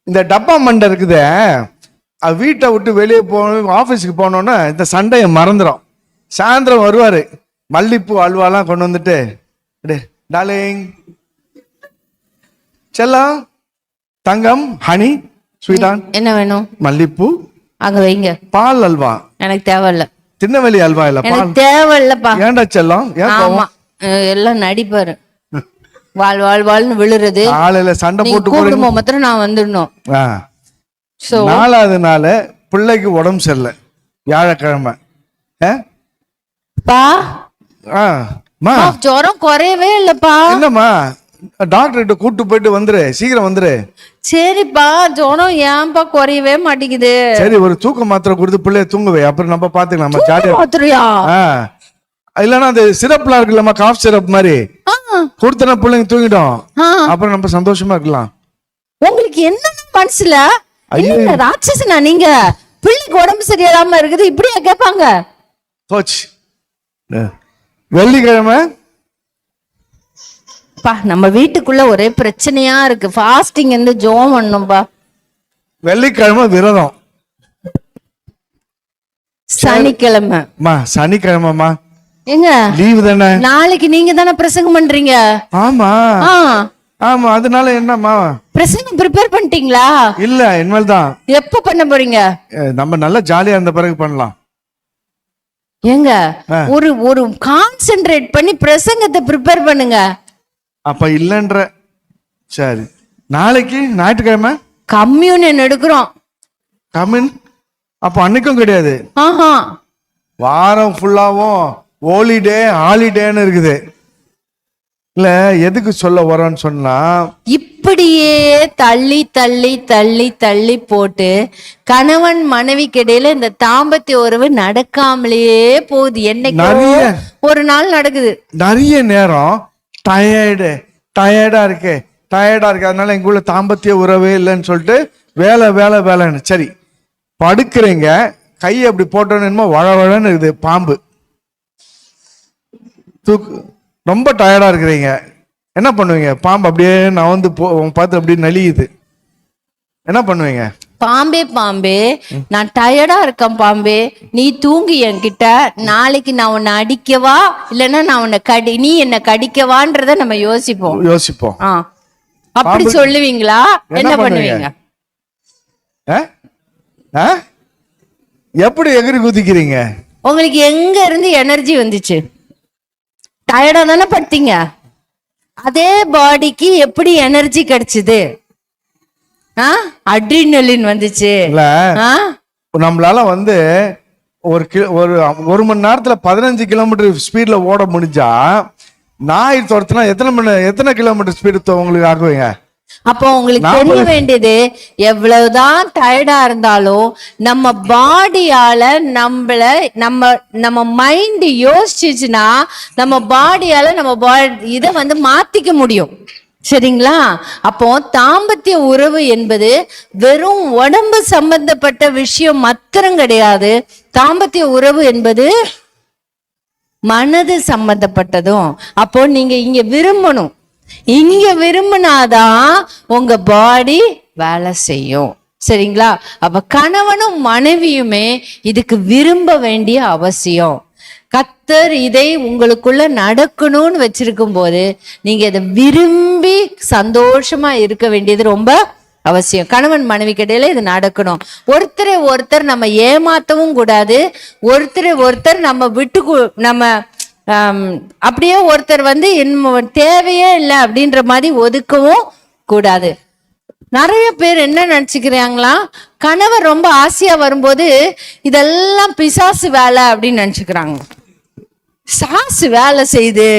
இந்த டப்பா மண்டை இருக்குதே, வீட்டை விட்டு வெளியே போகணும், ஆபீஸுக்கு போனோன்னா இந்த சண்டையை மறந்துடும். சாயந்தரம் வருவாரு, மல்லிப்பூ அல்வாலாம் கொண்டு வந்துட்டு, டார்லிங், செல்லம், தங்கம், ஹனி, ஸ்வீட்டான், என்ன வேணும்? மல்லிப்பூ அங்க வைங்க. பால் அல்வா எனக்கு தேவையில்ல. திருநெல்வேலி அல்வா இல்ல, எனக்கு தேவையில்லப்பா. ஏன்டா செல்லம்? ஆமா, எல்லாம் நடிப்பாரு, வாழ் வாழ் வாழ்னு விழுறது. காலையில சண்டை போட்டு கூடும்போது மாத்திரம் நான் வந்துடணும். 4வது நாள் பிள்ளைக்கு உடம்பு சரியில்லை, வியாழக்கிழமை. ஜுரம் குறையவே இல்லப்பா. என்னம்மா, டாக்டர் கிட்ட கூட்டு போயிட்டு வந்துரு, சீக்கிரம் வந்துரு. சரிப்பா, ஜுரம் ஏன்பா குறையவே மாட்டேங்குது? சரி, ஒரு தூக்க மாத்திரை கொடுத்து பிள்ளைய தூங்குவே, அப்புறம் நம்ம பாத்துக்கலாம். மாத்திரையா? இல்லன்னா அந்த சிரப்லாம் இருக்குல்லம்மா, காஃப் சிரப் மாதிரி கொடுத்தனா பிள்ளைங்க தூங்கிடும், அப்புறம் நம்ம சந்தோஷமா இருக்கலாம். உங்களுக்கு என்ன மனசுல ஐயோ இல்ல, ராட்சசனா நீங்க? பிள்ளைக்கு உடம்பு சரியில்லாம இருக்குது, இப்படியா கேட்பாங்க? போச்சு. வெள்ளிக்கிழமை நம்ம வீட்டுக்குள்ள ஒரே பிரச்சனையா இருக்கு. ஃபாஸ்டிங் இருந்து ஜோம் பண்ணும்பா. வெள்ளிக்கிழமை விரதம். சனிக்கிழமை சனிக்கிழமைமா எங்க லீவு தானே? நாளைக்கு நீங்க தானே பிரசங்கம் பண்றீங்க? ஆமா ஆமா. அதனால என்னம்மா பிரசங்கம் ப்ரிப்பேர் பண்ணிட்டீங்களா? இல்ல, இனிமேல் தான். எப்ப பண்ண போறீங்க? நம்ம நல்லா ஜாலியா இருந்த பிறகு பண்ணலாம். ஏங்க ஒரு கான்சென்ட்ரேட் பண்ணி பிரசங்கத்தை ப்ரிப்பேர் பண்ணுங்க. அப்ப இல்லன்ற. சரி, நாளைக்கு ஞாயிற்றுக்கிழமை கம்யூனியன் எடுக்கிறோம். கம்யூன் அப்ப அன்னைக்கும் கிடையாது. ஆஹா, வாரம் ஃபுல்லாவும் ஹோலிடே ஹாலிடேன்னு இருக்குது. இல்ல, எதுக்கு சொல்ல வரோன்னு சொன்னா, இப்படியே தள்ளி தள்ளி தள்ளி தள்ளி போட்டு கணவன் மனைவிக்கு இடையில இந்த தாம்பத்திய உறவு நடக்காமலேயே போகுது. என்னைக்கு ஒரு நாள் நடக்குது. நிறைய நேரம் டயர்டா இருக்கு. அதனால எங்குள்ள தாம்பத்திய உறவே இல்லைன்னு சொல்லிட்டு வேலை வேலை வேலைன்னு. சரி, படுக்கிறீங்க, கையை அப்படி போட்டோன்னு என்னமோ வழவழன்னு இருக்குது பாம்பு. ரொம்ப டயர்டா இருக்கிறீங்க, என்ன பண்ணுவீங்க? பாம்பு அப்படியே நவந்து பார்த்து அப்படியே நலியுது, என்ன பண்ணுவீங்க? பாம்பே, நான் டயர்டா இருக்கேன் பாம்பே, நீ தூங்கி என்கிட்ட, நாளைக்கு நான் உன்னை அடிக்கவா இல்லைன்னா நான் உன்னை நீ என்ன கடிக்கவான்றத நம்ம யோசிப்போம். அப்படி சொல்லுவீங்களா? என்ன பண்ணுவீங்க? எப்படி எகிரி குதிக்கிறீங்க? உங்களுக்கு எங்க இருந்து எனர்ஜி வந்துச்சு? டயர்டா தானே படுத்தீங்க. அதே பாடிக்கு எப்படி எனர்ஜி கிடைச்சது? அட்ரினலின் வந்துச்சு. நம்மளால ஒரு மணி நேரத்துல 15 கிலோமீட்டர் ஸ்பீட்ல ஓட முடிஞ்சா, நாய் துரத்துனா எத்தனை கிலோமீட்டர் ஸ்பீடு உங்களுக்கு ஆகுவீங்க? அப்போ உங்களுக்கு தெரிய வேண்டியது, எவ்வளவுதான் டயர்டா இருந்தாலும் நம்ம பாடியால நம்ம மைண்ட் யோசிச்சுச்சுன்னா நம்ம பாடியால நம்ம இதை மாத்திக்க முடியும். சரிங்களா? அப்போ தாம்பத்திய உறவு என்பது வெறும் உடம்பு சம்பந்தப்பட்ட விஷயம் மாத்திரம் கிடையாது. தாம்பத்திய உறவு என்பது மனது சம்பந்தப்பட்டதும். அப்போ நீங்க இங்க விரும்பணும். இங்க விரும்பினாதான் உங்க பாடி வேலை செய்யும். சரிங்களா? அப்ப கணவனும் மனைவியுமே இதுக்கு விரும்ப வேண்டிய அவசியம். கர்த்தர் இதை உங்களுக்குள்ள நடக்கணும்னு வச்சிருக்கும் போது நீங்க இதை விரும்பி சந்தோஷமா இருக்க வேண்டியது ரொம்ப அவசியம். கணவன் மனைவிக்கு இடையில இது நடக்கணும். ஒருத்தர் நம்ம ஏமாத்தவும் கூடாது. ஒருத்தர் நம்ம அப்படியே ஒருத்தர் தேவையே இல்லை அப்படின்ற மாதிரி ஒதுக்கவும் கூடாது. நிறைய பேர் என்ன நினைச்சுக்கிறாங்களா, கணவர் ரொம்ப ஆசையா வரும்போது இதெல்லாம் பிசாசு வேலை அப்படின்னு நினைச்சுக்கிறாங்க. சாசு வேலை செய்து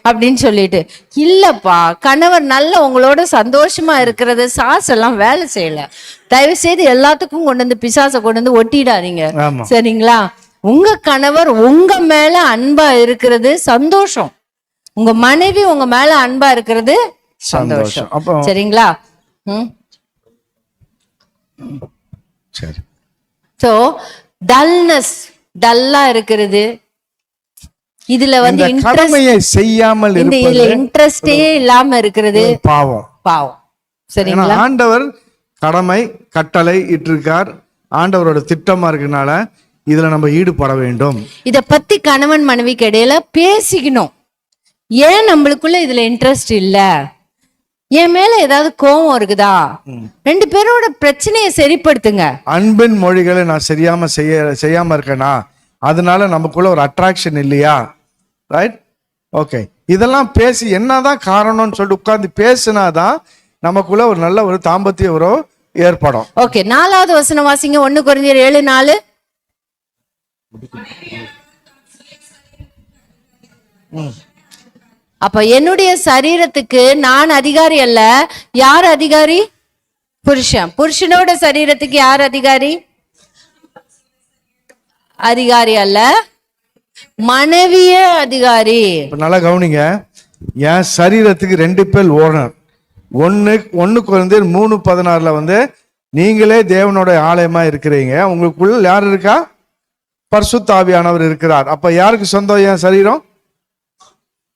அப்படின்னு சொல்லிட்டு. இல்லப்பா, கணவர் நல்ல உங்களோட சந்தோஷமா இருக்கிறது சாசு எல்லாம் வேலை செய்யல. தயவு செய்து எல்லாத்துக்கும் கொண்டு வந்து பிசாசை கொண்டு வந்து ஒட்டிடாதீங்க. சரிங்களா? உங்க கணவர் உங்க மேல அன்பா இருக்கிறது சந்தோஷம். உங்க மனைவி உங்க மேல அன்பா இருக்கிறது சந்தோஷம். சரிங்களா? சரி. சோ டல்லா இருக்கிறது, இதுல செய்யாமல் இதுல இன்ட்ரெஸ்டே இல்லாம இருக்கிறது பாவம். சரிங்களா? ஆண்டவர் கடமை கட்டளை இட்டிருக்கார். ஆண்டவரோட திட்டமா இருக்கனால இதுல நம்ம ஈடுபட வேண்டும். இத பத்தி கணவன் மனைவிக்கு இடையில பேசிக்கணும். ஏன் நம்மளுக்குள்ள இதுல இன்ட்ரெஸ்ட் இல்ல, என் மேல ஏதாவது கோபம் இருக்குதா, ரெண்டு பேரோட பிரச்சனையை சரிப்படுத்துங்க. அன்பின் மொழிகளை நான் செய்யாம இருக்கேனா, அதனால நமக்குள்ள ஒரு அட்ராக்ஷன் இல்லையா? Right, okay. இதெல்லாம் பேசி என்னதான் காரணம்னு சொல்லிட்டு உட்கார்ந்து பேசினாதான் நமக்குள்ள ஒரு நல்ல ஒரு தாம்பத்திய உறவு ஏற்படும். ஓகே, 4வது வசனம் வாசிங்க. 1 கொரிந்தியர் 7:4. அப்ப என்னுடைய சரீரத்துக்கு நான் அதிகாரி அல்ல. யார் அதிகாரி? புருஷன். புருஷனோட சரீரத்துக்கு யார் அதிகாரி? அதிகாரி அல்ல, மனைவியே அதிகாரி. நல்லா கவனிங்க. என் சரீரத்துக்கு 2 பேர் ஓனர். 1 கொரிந்தியர் 3:16 நீங்களே தேவனோட ஆலயமா இருக்கிறீங்க. உங்களுக்குள்ள யார் இருக்கா? பரிசுத்த ஆவியானவர் இருக்கிறார். அப்ப யாருக்கு சொந்தம் என் சரீரம்?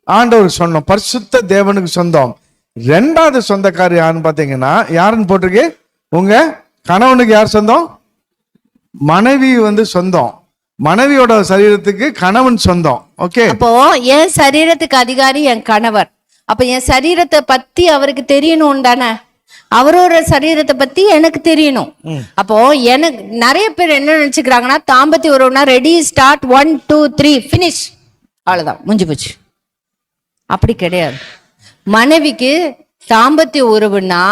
ஆண்டவருக்கு சொந்தம், பரிசுத்த தேவனுக்கு சொந்தம். ரெண்டாவது சொந்தக்காரர் யாருன்னு பாத்தீங்கன்னா, யாருன்னு போட்டிருக்கு? உங்க கணவனுக்கு யார் சொந்தம்? மனைவி சொந்தம். மனைவியோட சரீரத்துக்கு கணவன் சொந்தம். ஓகே, அப்போ என் சரீரத்துக்கு அதிகாரி என் கணவர். அப்ப என் சரீரத்தை பத்தி அவருக்கு தெரியணும் தானே, அவரோட சரீரத்தை பத்தி எனக்கு தெரியணும். அப்போ எனக்கு நிறைய பேர் என்ன நினைச்சுக்கிறாங்கன்னா, தாம்பத்திய உறவுனா ரெடி ஸ்டார்ட் 1 2 3 ஃபினிஷ், அவ்வளவுதான், முடிஞ்சு போச்சு. அப்படி கிடையாது. மனைவிக்கு தாம்பத்திய உறவுனா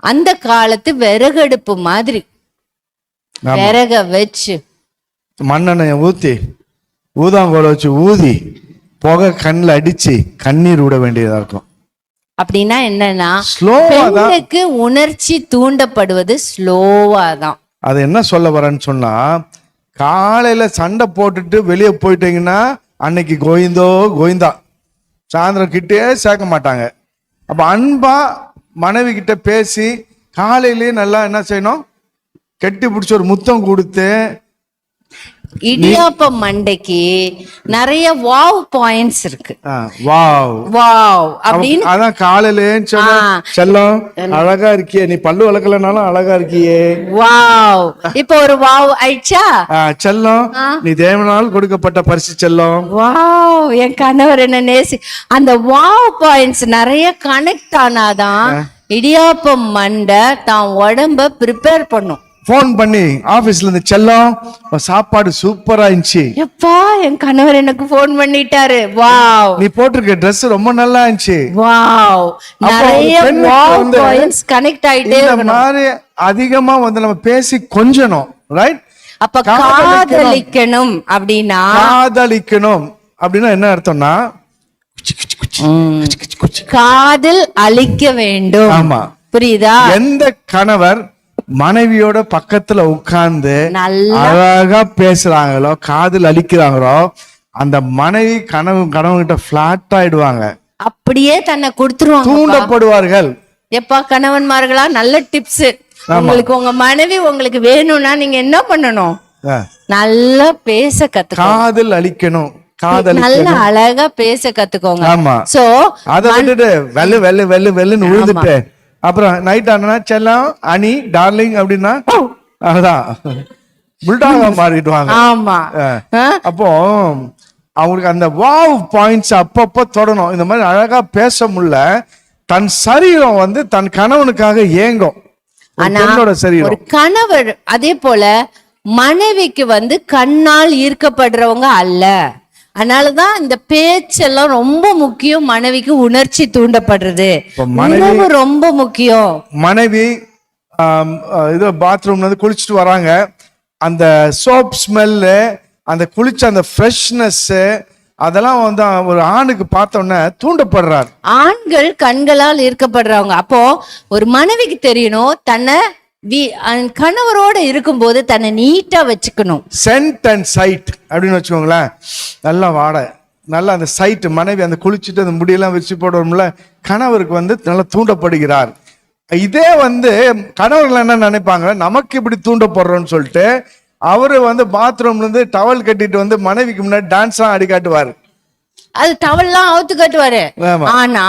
அந்த காலத்து விறகடுப்பு மாதிரி, விறக வச்சு மண்ணெண்ணெய ஊத்தி ஊதாங்கோலை வச்சு ஊதி புகை கண்ணில் அடிச்சு கண்ணீர் விட வேண்டியதா இருக்கும். அப்படின்னா என்னன்னா, ஸ்லோவா தான் பெண்ணுக்கு உணர்ச்சி தூண்டப்படுவது ஸ்லோவா தான். அது என்ன சொல்ல வரேன்னு சொன்னா, காலையில சண்டை போட்டுட்டு வெளியே போயிட்டீங்கன்னா அன்னைக்கு கோவிந்தா, சாயந்தரம் கிட்டே சேர்க்க மாட்டாங்க. அப்ப அன்பா மனைவி கிட்ட பேசி காலையிலேயே நல்லா என்ன செய்யணும், கெட்டி பிடிச்ச ஒரு முத்தம் கொடுத்து. இடியாப்பம் மண்டைக்கு நிறைய வாவ் பாயிண்ட்ஸ் இருக்கு. வாவ் வாவ் அப்படின்னு அதான் காலையிலே செல்லம் அழகா இருக்கியே, நீ பல்லு வளர்க்கலனாலும் அழகா இருக்கியே, வாவ். இப்ப ஒரு வாவ் ஆயிடுச்சா? செல்லம் நீ தேவனால் கொடுக்கப்பட்ட பரிசு செல்லம். வாவ், என் கணவர் என்ன நேசி. அந்த வாவ் பாயிண்ட்ஸ் நிறைய கனெக்ட் ஆனாதான் இடியாப்பம் மண்டை தான் உடம்ப ப்ரிப்பேர் பண்ணும். போன் பண்ணி ஆபீஸ்ல இருந்து, செல்லம் சாப்பாடு சூப்பரா இருந்துச்சு, எப்பா என் கணவர் எனக்கு போன் பண்ணிட்டாரு, வாவ், நீ போட்டிருக்க Dress ரொம்ப நல்லா இருந்துச்சு, வாவ். நிறைய வாவ் பாயிண்ட்ஸ் கனெக்ட் ஆயிட்டே இருக்கணும். மாதிரி அதிகமா நம்ம பேசி கொஞ்சணும், ரைட்? அப்ப காதலிக்கணும் அப்படின்னா, காதலிக்கணும் அப்படின்னா என்ன அர்த்தம்னா, காதல் அழிக்க வேண்டும். ஆமா, புரியுதா? எந்த கணவர் மனைவியோட பக்கத்துல உட்கார்ந்து அழகா பேசுறாங்களோ, காதல் அளிக்கிறாங்களோ, அந்த மனைவி கணவன்கிட்ட பிளாட் ஆயிடுவாங்க, அப்படியே தன்னை கொடுத்துருவாங்க, தூண்டப்படுவார்கள். எப்பா கணவன்மார்களா, நல்ல டிப்ஸ் உங்களுக்கு. உங்க மனைவி உங்களுக்கு வேணும்னா நீங்க என்ன பண்ணணும்? நல்லா பேச கத்துக்கணும், காதல் அளிக்கணும், நல்ல அழகா பேச கத்துக்கோங்க. ஆமா. சோ அத விட்டுட்டு வெள்ளுன்னு உழுதுட்டு அப்புறம் நைட் ஆனா செல்லம் அனி டார்லிங் அப்படின்னா அதான் புல்டாக மாறிடுவாங்க. ஆமா. அப்போ அவங்களுக்கு அந்த வாவ் பாயிண்ட்ஸ் அப்பப்போ தொடணும். இந்த மாதிரி அழகா பேச முடியல, தன் சரீரம் தன் கணவனுக்காக ஏங்கும். ஒரு கணவர் அதே போல மனைவிக்கு கண்ணால் ஈர்க்கப்படுறவங்க அல்ல. அதனாலதான் இந்த பேச்செல்லாம் ரொம்ப முக்கியம். மனைவிக்கு உணர்ச்சி தூண்டப்படுறது ரொம்ப முக்கியம். மனைவி பாத்ரூம்ல குளிச்சுட்டு வராங்க, அந்த சோப் ஸ்மெல்லு, அந்த குளிச்ச அந்த ஃப்ரெஷ்னஸ், அதெல்லாம் ஒரு ஆணுக்கு பார்த்தோன்னே தூண்டப்படுறார். ஆண்கள் கண்களால் ஈர்க்கப்படுறவங்க. அப்போ ஒரு மனைவிக்கு தெரியணும், தன்னை கணவரோட இருக்கும்போது தன்னை நீட்டா வச்சுக்கணும். சென்ட் அண்ட் சைட் அப்படின்னு வச்சுக்கோங்களேன். நல்லா வாடை, நல்லா அந்த சைட், மனைவி அந்த குளிச்சுட்டு அந்த முடியெல்லாம் வச்சு போடுவோம்ல, கணவருக்கு நல்லா தூண்டப்படுகிறார். இதே கணவர்கள் என்ன நினைப்பாங்க, நமக்கு இப்படி தூண்டப்படுறோம்னு சொல்லிட்டு அவரு பாத்ரூம்ல இருந்து டவல் கட்டிட்டு மனைவிக்கு முன்னாடி டான்ஸ் எல்லாம் ஆடி காட்டுவாரு. அது டவல்லாம் அவுத்து கட்டுவாரு. ஆனா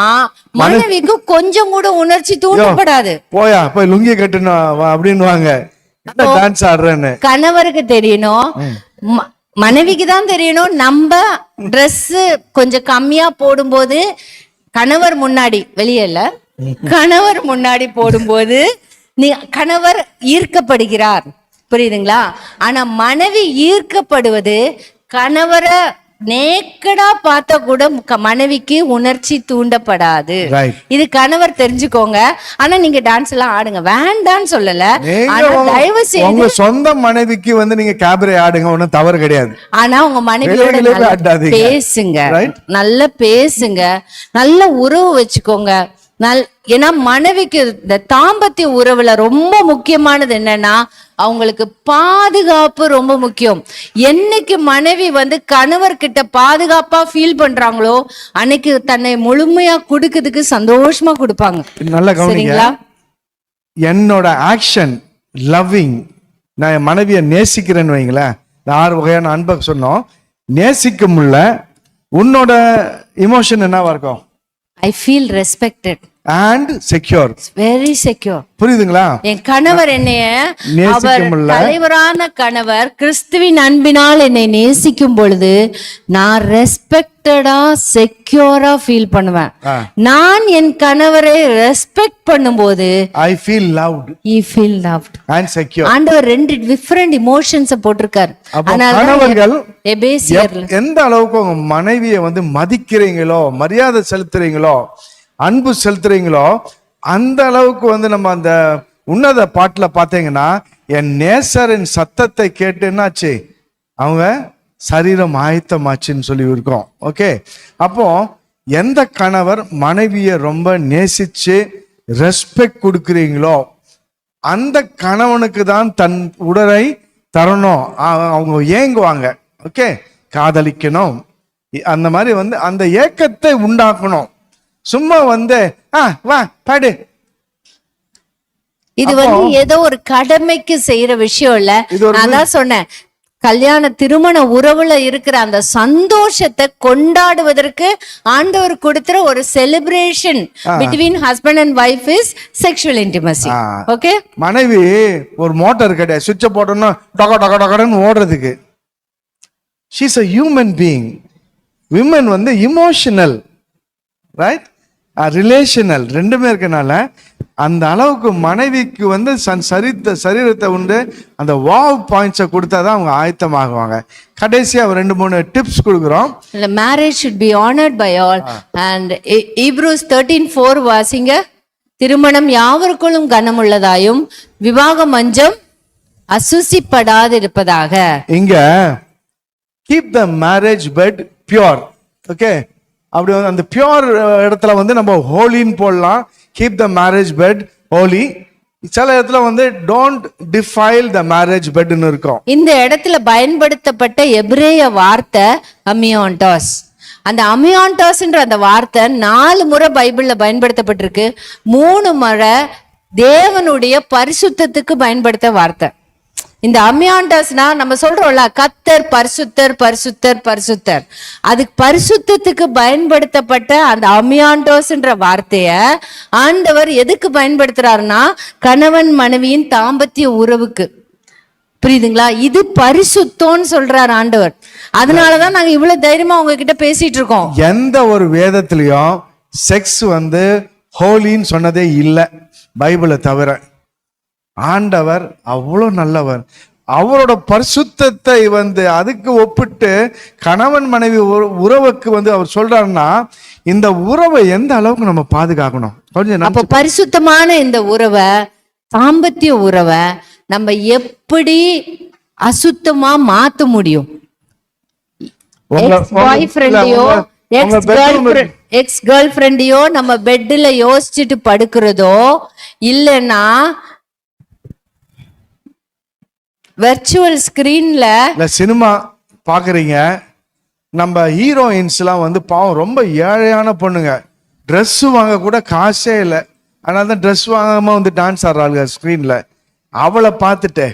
மனைவிக்கு கொஞ்சம் கூட உணர்ச்சி தூண்டப்படாது. போய் லுங்கி கட்டுனா அப்படின்னு டான்ஸ் ஆடுறேன்னு கணவருக்கு தெரியணும், மனைவிக்கு தான் தெரியணும். நம்ம ட்ரெஸ் கொஞ்சம் கம்மியா போடும்போது கணவர் முன்னாடி, வெளியே இல்ல, கணவர் முன்னாடி போடும்போது கணவர் ஈர்க்கப்படுகிறார். புரியுதுங்களா? ஆனா மனைவி ஈர்க்கப்படுவது கணவரை நேக்கடா பார்த்தா கூட மனைவிக்கு உணர்ச்சி தூண்டப்படாது. இது கணவர் தெரிஞ்சுக்கோங்க. ஆனா நீங்க டான்ஸ் எல்லாம் ஆடுங்க, வேண்டான்னு சொல்லல. தயவு செய்து சொந்த மனைவிக்கு நீங்க கேபரே ஆடுங்க, ஒண்ணும் தவறு கிடையாது. ஆனா உங்க மனைவியோட பேசுங்க, நல்ல பேசுங்க, நல்ல உறவு வச்சுக்கோங்க. ஏன்னா மனைவிக்கு இந்த தாம்பத்திய உறவுல ரொம்ப முக்கியமானது என்னன்னா, அவங்களுக்கு பாதுகாப்பு ரொம்ப முக்கியம். என்னைக்கு மனைவி கணவர்கிட்ட பாதுகாப்பா ஃபீல் பண்றாங்களோ, அன்னைக்கு தன்னை முழுமையா கொடுக்கிறதுக்கு சந்தோஷமா கொடுப்பாங்க. நல்லா கவனிங்க. என்னோட ஆக்ஷன் லவ்விங், நான் என் மனைவியை நேசிக்கிறேன்னு வைங்களேன், இந்த 6 வகையான அன்பை சொன்னோம். நேசிக்க முடியல, உன்னோட இமோஷன் என்னவா இருக்கும்? I feel respected and secure. Very secure. புரியுதுங்களா? என் கணவர் என்னைய, நேசிக்க அவர் முடியல. தலைவரான கணவர் கிறிஸ்துவின் அன்பினால் என்னை நேசிக்கும் பொழுது நான் ரெஸ்பெக்டடா செக்யூரா ஃபீல் பண்ணுவேன். நான் என் கணவரை ரெஸ்பெக்ட் பண்ணும்போது I feel loved. he feel loved and secure. ஆண்டவர் 2 டிஃபரெண்ட் இமோஷன்ஸ் போட்டிருக்காரு. கணவர்கள் எபேசியர்ல எந்த அளவுக்கு உங்க மனைவியை வந்து மதிக்கிறீங்களோ, மரியாதை செலுத்துறீங்களோ, அன்பு செலுத்துறீங்களோ, அந்த அளவுக்கு வந்து நம்ம அந்த உன்னத பாட்டுல பாத்தீங்கன்னா, என் நேசரின் சத்தத்தை கேட்டு என்னாச்சு, அவங்க சரீரம் ஆயத்தமாச்சுன்னு சொல்லி இருக்கோம். ஓகே, அப்போ எந்த கணவர் மனைவியை ரொம்ப நேசிச்சு ரெஸ்பெக்ட் கொடுக்குறீங்களோ அந்த கணவனுக்கு தான் தன் உடலை தரணும். அவங்க ஏங்குவாங்க. ஓகே, காதலிக்கணும், அந்த மாதிரி வந்து அந்த ஏக்கத்தை உண்டாக்கணும். சும்மா வந்து வா பாடு, இது வந்து ஏதோ ஒரு கடமைக்கு செய்யற விஷயம் இல்ல. நான் தான் சொன்னேன், கல்யாண திருமண உறவுல இருக்கிற அந்த சந்தோஷத்தை கொண்டாடுவதற்கு ஆண்டவர் கொடுக்கிற ஒரு celebration between husband and wife is sexual intimacy. Okay, மனைவி ஒரு மோட்டார் கிடையாது, சுவிட்சை போட்டோம்னா டொக டொக டொகன்னு ஓடுறதுக்கு. She is a human being. Women வந்து இமோஷனல், ரைட், ரிலேஷனல், ரெண்டுமே இருக்கனால அந்த அளவுக்கு மனைவிக்கு வந்து சரீரத்தை உண்டு அந்த வாவ் பாயிண்ட்ஸை கொடுத்தாதான் அவங்க ஆயத்தமாகுவாங்க. கடைசியா 2-3 டிப்ஸ் கொடுக்குறோம். Marriage should be honored by all and Hebrews 13:4 வாசிங்க. திருமணம் யாவருக்குள்ளும் கனமுள்ளதாயும் விவாக மஞ்சம் அசுசிப்படாதிருப்பதாக. இங்க keep the marriage bed pure. Okay, அப்படி வந்து அந்த பியூர் இடத்துல வந்து நம்ம ஹோலின்னு போடலாம். Keep the marriage bed holy. சில இடத்துல வந்து டோன்ட் டிஃபைல் த மேரேஜ் பெட்னு இருக்கும். இந்த இடத்துல பயன்படுத்தப்பட்ட எபிரேய வார்த்தை அமியாண்டாஸ். அந்த அமியாண்டாஸ்ன்ற அந்த வார்த்தை 4 முறை பைபிள்ல பயன்படுத்தப்பட்டிருக்கு. 3 முறை தேவனுடைய பரிசுத்தத்துக்கு பயன்படுத்த வார்த்தை. இந்த அமியாண்டாஸ்னா நம்ம சொல்றோம்ல, கர்த்தர் பரிசுத்தர் பரிசுத்தர் பரிசுத்தர், அதுக்கு பரிசுத்தத்துக்கு பயன்படுத்தப்பட்ட அந்த அமியாண்டோஸ்ன்ற வார்த்தைய ஆண்டவர் எதுக்கு பயன்படுத்துறாருன்னா கணவன் மனைவியின் தாம்பத்திய உறவுக்கு. புரியுதுங்களா? இது பரிசுத்தம்னு சொல்றாரு ஆண்டவர். அதனாலதான் நாங்க இவ்வளவு தைரியமா உங்ககிட்ட பேசிட்டு இருக்கோம். எந்த ஒரு வேதத்திலையும் செக்ஸ் வந்து ஹோலின்னு சொன்னதே இல்லை பைபிளை தவிர. ஆண்டவர் அவ்வளோ நல்லவர். அவரோட பரிசுத்தத்தை வந்து அதுக்கு ஒப்பிட்டு கணவன் மனைவி உறவுக்கு வந்து அவர் சொல்றாருன்னா இந்த உறவை எந்த அளவுக்கு நம்ம பாதுகாக்கணும். கொஞ்சம் அப்ப பரிசுத்தமான இந்த உறவை, தாம்பத்திய உறவை நம்ம எப்படி அசுத்தமா மாத்த முடியும்? எக்ஸ் கேர்ள் ஃப்ரெண்டையோ நம்ம பெட்ல யோசிச்சுட்டு படுக்கிறதோ இல்லைன்னா வெர்ச்சுவல் ஸ்கிரீன்ல சினிமா பாக்குறீங்க. நம்ம ஹீரோயின்ஸ்லாம் வந்து பாவம் ரொம்ப ஏழையான பொண்ணுங்க, ட்ரெஸ் வாங்க கூட காசே இல்லை, அதனால தான் ட்ரெஸ் வாங்காம வந்து டான்ஸ் ஆடுறாங்க ஸ்கிரீன்ல. அவளை பார்த்துட்டு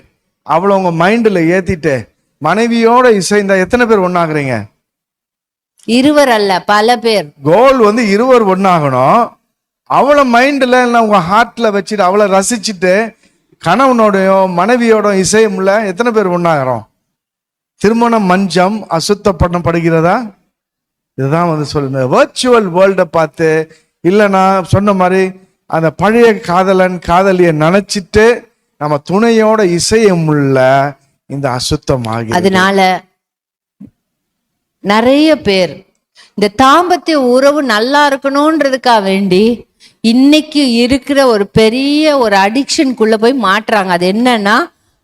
அவளை உங்க மைண்ட்ல ஏத்திட்டு மனைவியோட இசைந்தா எத்தனை பேர் ஒன்னாக்குறீங்க? இருவர் அல்ல, பல பேர். கோல் வந்து இருவர் ஒன்னாகணும். அவளை மைண்ட்ல உங்க ஹார்ட்ல வச்சுட்டு அவளை ரசிச்சுட்டு கணவனோடையோ மனைவியோட இசையும்ல எத்தனை பேர் ஒன்னாகிறோம்? திருமணம் மஞ்சம் அசுத்தப்படப்படுகிறதா? இதுதான் வந்து சொல்லுங்க. வர்ச்சுவல் வேர்ல்டை பார்த்து இல்லைன்னா சொன்ன மாதிரி அந்த பழைய காதலன் காதலியை நினைச்சிட்டு நம்ம துணையோட இசையும்ல இந்த அசுத்தமாகி, அதனால நிறைய பேர் இந்த தாம்பத்திய உறவு நல்லா இருக்கணும்ன்றதுக்காக வேண்டி இன்னைக்கு இருக்கிற ஒரு பெரிய ஒரு அடிக்ஷனுக்குள்ள போய் மாட்டுறாங்க. அது என்னன்னா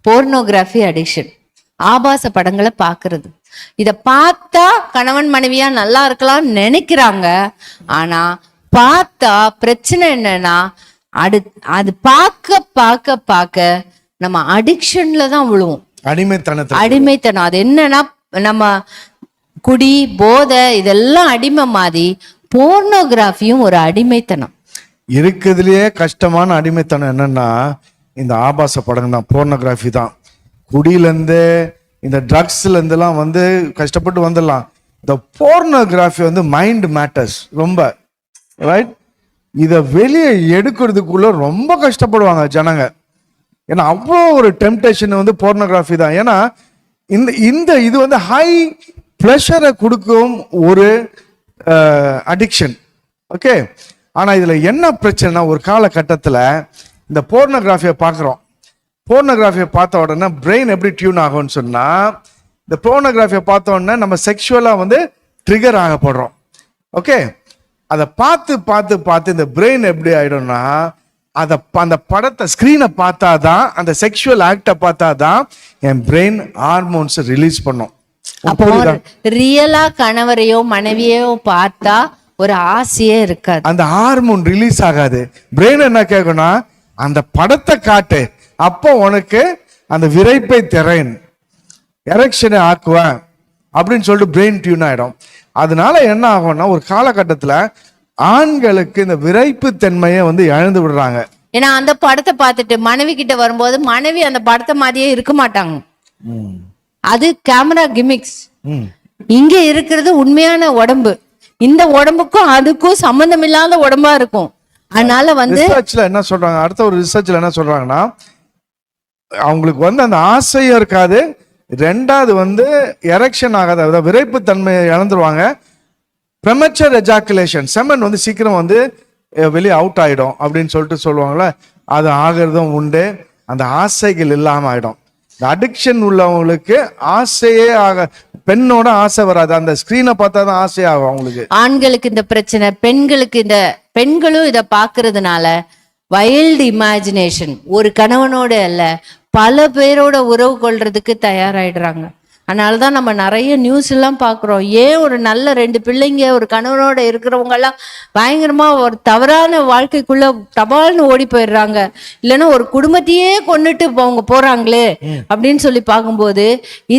போர்னோகிராஃபி அடிக்ஷன். ஆபாச படங்களை பாக்குறது. இத பார்த்தா கணவன் மனைவியா நல்லா இருக்கலாம்னு நினைக்கிறாங்க. ஆனா பார்த்தா பிரச்சனை என்னன்னா அது பார்க்க பார்க்க பார்க்க நம்ம அடிக்ஷன்ல தான் விழுவோம். அடிமைத்தனம். அது என்னன்னா நம்ம குடி போதை இதெல்லாம் அடிமை மாதிரி போர்னோகிராஃபியும் ஒரு அடிமைத்தனம். இருக்கிறதுலயே கஷ்டமான அடிமைத்தனம் என்னன்னா இந்த ஆபாச படங்கள் தான், போர்னோகிராஃபி தான். குடியிலேருந்து இந்த ட்ரக்ஸ்ல இருந்தெல்லாம் வந்து கஷ்டப்பட்டு வந்துடலாம். இந்த போர்னோகிராஃபி வந்து மைண்ட் மேட்டர்ஸ் ரொம்ப, ரைட்? இதை வெளியே எடுக்கிறதுக்குள்ள ரொம்ப கஷ்டப்படுவாங்க ஜனங்க. ஏன்னா அவ்வளோ ஒரு டெம்டேஷன் வந்து போர்னோகிராஃபி தான். ஏன்னா இந்த இந்த இது வந்து ஹை ப்ளஷரை கொடுக்கும் ஒரு அடிக்ஷன். ஓகே, ஆனால் இதில் என்ன பிரச்சனைனா, ஒரு காலகட்டத்தில் இந்த போர்னோகிராஃபியை பார்க்குறோம். போர்னோகிராஃபியை பார்த்த உடனே பிரெயின் எப்படி டியூன் ஆகும்னு சொன்னால், இந்த போர்னோகிராஃபியை பார்த்த உடனே நம்ம செக்ஷுவலாக வந்து ட்ரிகர் ஆகப்படுறோம். ஓகே, அதை பார்த்து பார்த்து பார்த்து இந்த பிரெயின் எப்படி ஆயிடும்னா, அந்த படத்தை ஸ்க்ரீனை பார்த்தாதான், அந்த செக்ஷுவல் ஆக்டை பார்த்தாதான் என் பிரெயின் ஹார்மோன்ஸ் ரிலீஸ் பண்ணும். அப்போ ரியலா கணவரையோ மனைவியோ பார்த்தா ஒரு ஆசையே இருக்காது, அந்த ஹார்மோன் ரிலீஸ் ஆகாது. பிரெயின் என்ன கேட்கும்னா, அந்த படத்தை காட்டு, அப்போ உனக்கு அந்த விரைப்பை திறன் எரெக்ஷனை ஆக்குவேன் அப்படின்னு சொல்லிட்டு பிரெயின் டியூன் ஆயிடும். அதனால என்ன ஆகும்னா, ஒரு காலகட்டத்தில் ஆண்களுக்கு இந்த விரைப்பு தன்மையை வந்து இழந்து விடுறாங்க. ஏன்னா அந்த படத்தை பார்த்துட்டு மனைவி கிட்ட வரும்போது மனைவி அந்த படத்தை மாதிரியே இருக்க மாட்டாங்க. அது கேமரா கிமிக்ஸ். இங்க இருக்கிறது உண்மையான உடம்பு. இந்த உடம்புக்கும் அதுக்கும் சம்பந்தம் இல்லாத உடம்பா இருக்கும். அதனால வந்து ரிசர்ச்ல என்ன சொல்றாங்க, அடுத்த ஒரு ரிசர்ச்ல என்ன சொல்றாங்கன்னா, அவங்களுக்கு வந்து அந்த ஆசையும் இருக்காது, ரெண்டாவது வந்து எரெக்ஷன் ஆகாத, அதாவது விரைப்பு தன்மையை இழந்துருவாங்க. ப்ரெமச்சர் எஜாக்குலேஷன், செமன் வந்து சீக்கிரம் வந்து வெளியே அவுட் ஆகிடும் அப்படின்னு சொல்லிட்டு சொல்லுவாங்களே, அது ஆகிறதும் உண்டு. அந்த ஆசைகள் இல்லாமல் ஆகிடும். இந்த அடிக்ஷன் உள்ளவங்களுக்கு ஆசையே ஆக, பெண்ணோட ஆசை வராது, அந்த ஸ்கிரீனை பார்த்தா தான் ஆசை ஆகும் அவங்களுக்கு. ஆண்களுக்கு இந்த பிரச்சனை, பெண்களும் இதை பார்க்கறதுனால வைல்டு இமேஜினேஷன், ஒரு கணவனோட அல்ல பல பேரோட உறவு கொள்றதுக்கு தயாராயிடுறாங்க. அதனாலதான் நம்ம நிறைய நியூஸ் எல்லாம் பாக்குறோம். ஏன் ஒரு நல்ல 2 பிள்ளைங்க ஒரு கணவனோட இருக்கிறவங்க எல்லாம் பயங்கரமா ஒரு தவறான வாழ்க்கைக்குள்ள தபால்னு ஓடி போயிடுறாங்க, இல்லைன்னா ஒரு குடும்பத்தையே கொண்டுட்டு அவங்க போறாங்களே அப்படின்னு சொல்லி பார்க்கும்போது,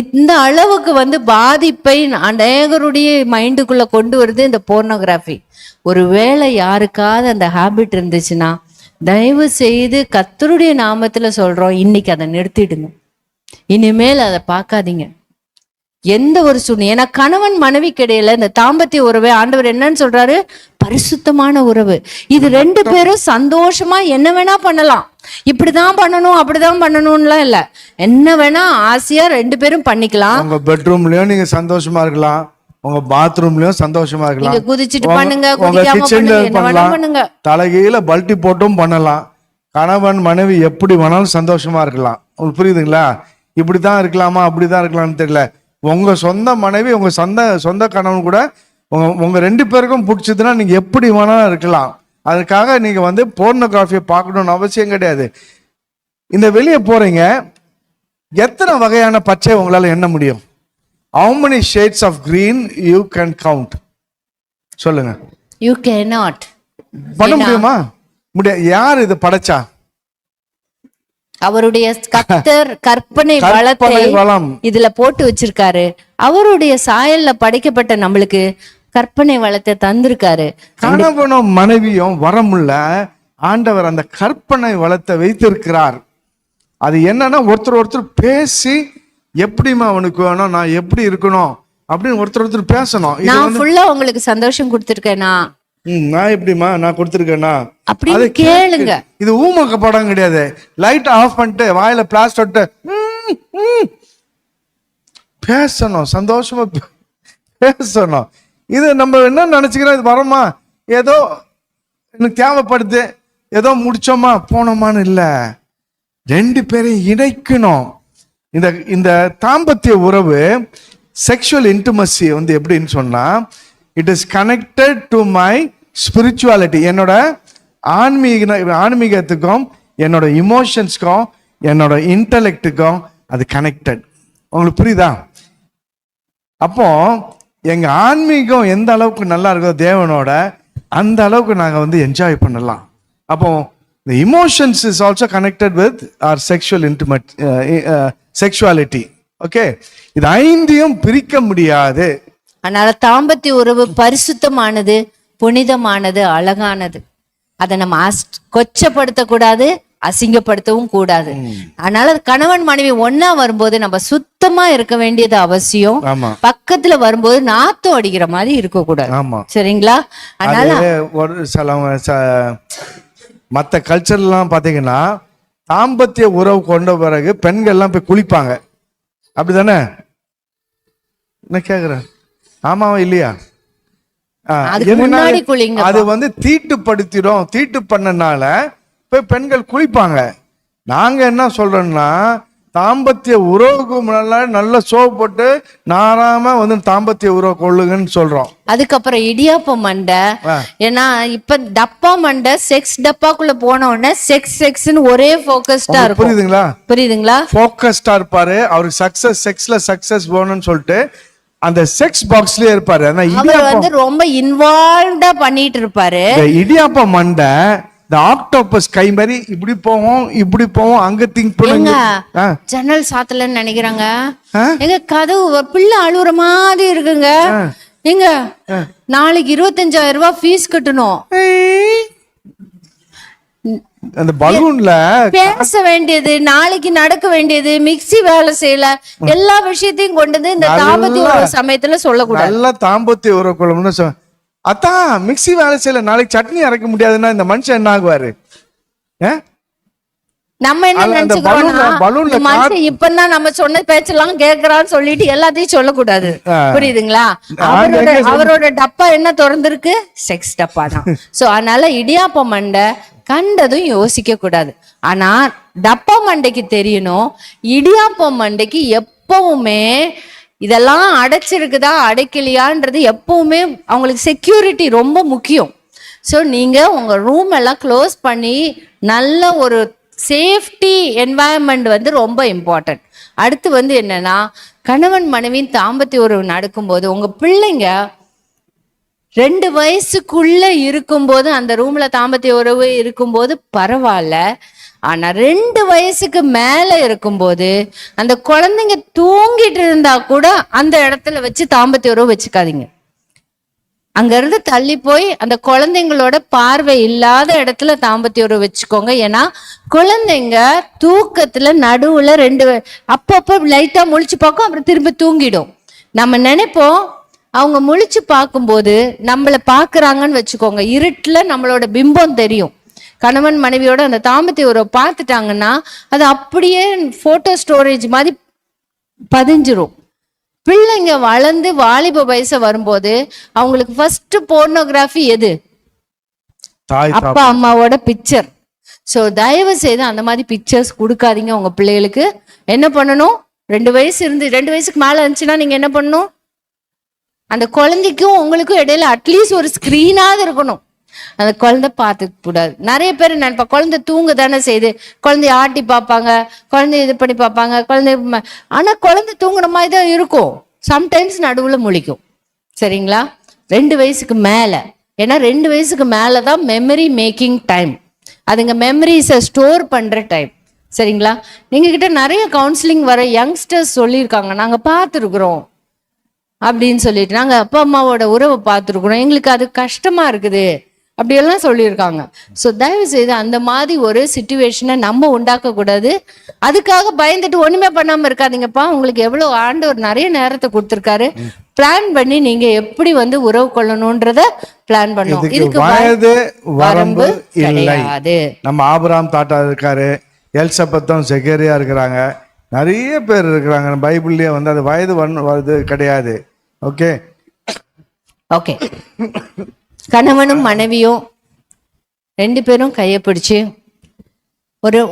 இந்த அளவுக்கு வந்து பாதிப்பை அநேகருடைய மைண்டுக்குள்ள கொண்டு வருது இந்த போர்னோகிராஃபி. ஒருவேளை யாருக்காவது அந்த ஹேபிட் இருந்துச்சுன்னா, தயவு செய்து கர்த்தருடைய நாமத்துல சொல்றோம், இன்னைக்கு அதை நிறுத்திடுங்க. இனிமேல் அதை பார்க்காதீங்க எந்த ஒரு சூழ்நிலை. ஏன்னா கணவன் மனைவி கிடையில இந்த தாம்பத்திய உறவை ஆண்டவர் என்னன்னு சொல்றாரு, பரிசுத்தமான உறவு. இது 2 பேரும் சந்தோஷமா என்ன வேணா பண்ணலாம், இப்படிதான் பண்ணணும் அப்படிதான் பண்ணணும்லாம் இல்ல, என்ன வேணா ஆசையா 2 பேரும் பண்ணிக்கலாம். உங்க பெட்ரூம்லயும் நீங்க சந்தோஷமா இருக்கலாம், உங்க பாத்ரூம்லயும் சந்தோஷமா இருக்கலாம், குதிச்சிட்டு பண்ணுங்க, பண்ணுங்க, தலைகீழ பல்ட்டி போட்டும் பண்ணலாம். கணவன் மனைவி எப்படி வேணாலும் சந்தோஷமா இருக்கலாம். உங்களுக்கு புரியுதுங்களா? இப்படிதான் இருக்கலாமா அப்படிதான் இருக்கலாம்னு தெரியல. உங்க சொந்த மனைவி உங்க சொந்த கணவன் கூட உங்க 2 பேருக்கும் பிடிச்சதுன்னா நீங்க எப்படி வேணாலும் இருக்கலாம். அதுக்காக நீங்க வந்து போர்னோகிராஃபியை பார்க்கணும்னு அவசியம் கிடையாது. இந்த வெளியே போறீங்க, எத்தனை வகையான பச்சை உங்களால எண்ண முடியும்? How many shades of green you can count? சொல்லுங்க. You cannot. பண்ண முடியுமா? முடியாது. யார் இது படைச்சா? அவருடைய கர்த்தர் கற்பனை வளம் இதுல போட்டு வச்சிருக்காரு. அவருடைய சாயல்ல படைக்கப்பட்ட நம்மளுக்கு கற்பனை வளத்தை தந்திருக்காரு. கணவனும் மனைவியும் வரமுள்ள ஆண்டவர் அந்த கற்பனை வளத்தை வைத்திருக்கிறார். அது என்னன்னா, ஒருத்தர் பேசி எப்படிமா அவனுக்கு வேணும், நான் எப்படி இருக்கணும் அப்படின்னு ஒருத்தர் பேசணும். நான் ஃபுல்லா உங்களுக்கு சந்தோஷம் கொடுத்திருக்கேனா, நான் எப்படிமா நான் கொடுத்துருக்கேன்னா அப்படி கேளுங்க. இது ஊமக்க படம் கிடையாது. லைட் ஆஃப் பண்ணிட்டு வாயில பிளாஸ்ட் பேசணும், சந்தோஷமா பேசணும். இது நம்ம என்ன நினைச்சுக்கிறோம், இது வரமா ஏதோ எனக்கு தேவைப்படுது, ஏதோ முடிச்சோமா போனோமான்னு இல்லை. 2 பேரையும் இணைக்கணும். இந்த தாம்பத்திய உறவு, செக்ஷுவல் இன்டிமசி வந்து எப்படின்னு சொன்னா, it is connected to my spirituality. என்னோட ஆன்மீகத்துக்கும் என்னோட இமோஷன்ஸ்க்கும் என்னோட இன்டலெக்டுக்கும் அது கனெக்டட். உங்களுக்கு புரியுதா? அப்போ எங்க ஆன்மீகம் எந்த அளவுக்கு நல்லா இருக்கோ தேவனோட, அந்த அளவுக்கு நாங்க வந்து என்ஜாய் பண்ணலாம். அப்போ the emotions is also connected with our sexuality. Okay, இது 5ஐயும் பிரிக்க முடியாது. அதனால தாம்பத்திய உறவு பரிசுத்தமானது, புனிதமானது, அழகானது. அதை நம்ம கொச்சப்படுத்தக்கூடாது, அசிங்கப்படுத்தவும் கூடாது. அதனால கணவன் மனைவி ஒன்னா வரும்போது நம்ம சுத்தமா இருக்க வேண்டியது அவசியம். ஆமா பக்கத்துல வரும்போது நாத்தம் அடிக்கிற மாதிரி இருக்க கூடாது. ஆமா. சரிங்களா? அதனால அது ஒரு சில மற்ற கல்ச்சர்லாம் பாத்தீங்கன்னா தாம்பத்திய உறவு கொண்ட பிறகு பெண்கள் எல்லாம் போய் குளிப்பாங்க, அப்படிதானே? என்ன கேக்குறேன், ஆமாவா இல்லையா? அதுக்கு முன்னாடி குளிங்க. அது வந்து தீட்டுப்படுத்திடும். தீட்டு பண்ணனால போய் பெண்கள் குளிப்பாங்க. நாங்க என்ன சொல்றோம்னா தாம்பத்திய உறவுக்கு முன்னால நல்ல சோப்பு போட்டு நாராம வந்து தாம்பத்திய உறவு கொள்ளுங்கன்னு சொல்றோம். அதுக்கப்புறம் இடியாப்பம் மண்டை. ஏன்னா இப்ப டப்பா மண்டை செக்ஸ் டப்பாக்குள்ள போன உடனே செக்ஸ்னு ஒரே போக்கஸ்டா இருக்கும். புரியுதுங்களா? புரியுதுங்களா? போக்கஸ்டா இருப்பாரு. அவருக்கு செக்ஸ்ல சக்சஸ் வேணும்னு சொல்லிட்டு அந்த செக்ஸ் பாக்ஸ்லயே இருப்பாரு. அவர் வந்து ரொம்ப இன்வால்வ்டா பண்ணிட்டு இருப்பாரு. இடியாப்ப மண்டை இந்த ஆக்டோபஸ் கை மாதிரி இப்படி போவோம் அங்க திங்க் பண்ணுங்க. ஜன்னல் சாத்தலன்னு நினைக்கிறாங்க. எங்க கதவு பிள்ளை அழுகுற மாதிரி இருக்குங்க. எங்க நாளைக்கு 25,000 ரூபாய் ஃபீஸ் கட்டணும். அந்த பலூன்ல பேச வேண்டியது, நாளைக்கு நடக்க வேண்டியது, மிக்ஸி வேலை செய்யல, எல்லா விஷயத்தையும் கொண்டது இந்த தாம்பத்திய உறவு சமயத்துல சொல்லக்கூடாது. நல்ல தாம்பத்திய உறவு கொள்ளும்னு அதான் மிக்ஸி வேலை செய்யல, நாளைக்கு சட்னி அரைக்க முடியாதுன்னா இந்த மனுஷன் என்ன ஆகுவாரு? நம்ம என்ன நினைச்சுக்கிறோம்னா மனுஷன் இப்பதான் நம்ம சொன்ன பேச்செல்லாம் கேக்குறான்னு சொல்லிட்டு எல்லாத்தையும் சொல்லக்கூடாது. புரியுதுங்களா? அவரோட டப்பா என்ன திறந்திருக்கு? செக்ஸ் டப்பா தான். சோ அதனால இடியாப்ப மண்டை கண்டதும் யோசிக்க கூடாது. ஆனா டப்பா மண்டைக்கு தெரியணும், இடியாப்பம் மண்டைக்கு எப்பவுமே இதெல்லாம் அடைச்சிருக்குதா அடைக்கலையான்றது எப்பவுமே அவங்களுக்கு செக்யூரிட்டி ரொம்ப முக்கியம். ஸோ நீங்க உங்க ரூம் எல்லாம் க்ளோஸ் பண்ணி நல்ல ஒரு சேஃப்டி என்வாயன்மெண்ட் வந்து ரொம்ப இம்பார்ட்டன்ட். அடுத்து வந்து என்னன்னா, கணவன் மனைவியின் தாம்பத்திய உறவு நடக்கும்போது உங்க பிள்ளைங்க 2 வயசுக்குள்ள இருக்கும்போது அந்த ரூம்ல தாம்பத்திய உறவு இருக்கும்போது பரவாயில்ல. ஆனா 2 வயசுக்கு மேல இருக்கும்போது அந்த குழந்தைங்க தூங்கிட்டு இருந்தா கூட அந்த இடத்துல வச்சு தாம்பத்திய உறவு வச்சுக்காதீங்க. அங்க இருந்து தள்ளி போய் அந்த குழந்தைங்களோட பார்வை இல்லாத இடத்துல தாம்பத்திய உறவு வச்சுக்கோங்க. ஏன்னா குழந்தைங்க தூக்கத்துல நடுவுல அப்பப்போ லைட்டா முழிச்சு பார்க்கும், அப்புறம் திரும்ப தூங்கிடும். நம்ம நினைப்போம் அவங்க முழிச்சு பார்க்கும்போது நம்மள பாக்குறாங்கன்னு வச்சுக்கோங்க, இருட்டுல நம்மளோட பிம்பம் தெரியும். கணவன் மனைவியோட அந்த தாம்பத்திய உறவை பார்த்துட்டாங்கன்னா அது அப்படியே போட்டோ ஸ்டோரேஜ் மாதிரி பதிஞ்சிரும். பிள்ளைங்க வளர்ந்து வாலிப வயசு வரும்போது அவங்களுக்கு ஃபர்ஸ்ட் போர்னோகிராஃபி எது? அப்பா அம்மாவோட பிக்சர். சோ தயவு செய்து அந்த மாதிரி பிக்சர்ஸ் கொடுக்காதீங்க உங்க பிள்ளைகளுக்கு. என்ன பண்ணணும்? 2 வயசுக்கு மேல இருந்துச்சுன்னா நீங்க என்ன பண்ணணும்? அந்த குழந்தைக்கும் உங்களுக்கும் இடையில அட்லீஸ்ட் ஒரு ஸ்கிரீனாவது இருக்கணும். அந்த குழந்தை பார்த்துக்க கூடாது. நிறைய பேர் நினைப்பா குழந்தை தூங்க தானே செய்யுது, குழந்தைய ஆட்டி பார்ப்பாங்க, குழந்தைய இது பண்ணி பார்ப்பாங்க, ஆனா குழந்தை தூங்குற மாதிரி தான் இருக்கும். சம்டைம்ஸ் நடுவுல முழிக்கும். சரிங்களா? 2 வயசுக்கு மேல, ஏன்னா 2 வயசுக்கு மேலதான் மெமரி மேக்கிங் டைம். அதுங்க மெமரிஸை ஸ்டோர் பண்ற டைம். சரிங்களா? நீங்க கிட்ட நிறைய கவுன்சிலிங் வர யங்ஸ்டர்ஸ் சொல்லியிருக்காங்க, நாங்க பார்த்துருக்குறோம் அப்படின்னு சொல்லிட்டு, நாங்க அப்பா அம்மாவோட உறவை பார்த்துருக்குறோம், எங்களுக்கு அது கஷ்டமா இருக்குது அப்படியெல்லாம் சொல்லியிருக்காங்க. ஸோ தயவு செய்து அந்த மாதிரி ஒரு சிச்சுவேஷனை நம்ம உண்டாக்க கூடாது. அதுக்காக பயந்துட்டு ஒண்ணுமே பண்ணாம இருக்காதீங்கப்பா. உங்களுக்கு எவ்வளவு ஆண்டவர் நிறைய நேரத்தை கொடுத்துருக்காரு. பிளான் பண்ணி நீங்க எப்படி வந்து உறவு கொள்ளணும்ன்றத பிளான் பண்ணும். இதுக்கு வயது வரம்பு கிடையாது. நம்ம ஆபிரகாம் தாத்தா இருக்காரு, எலிசபெத்தும் செகரியா இருக்கிறாங்க, நிறைய பேர் இருக்கிறாங்க பைபிள்லயே வந்து அது வயது கிடையாது. Okay okay. கணவனும் மனைவியும் 2 பேரும் கையை பிடிச்சு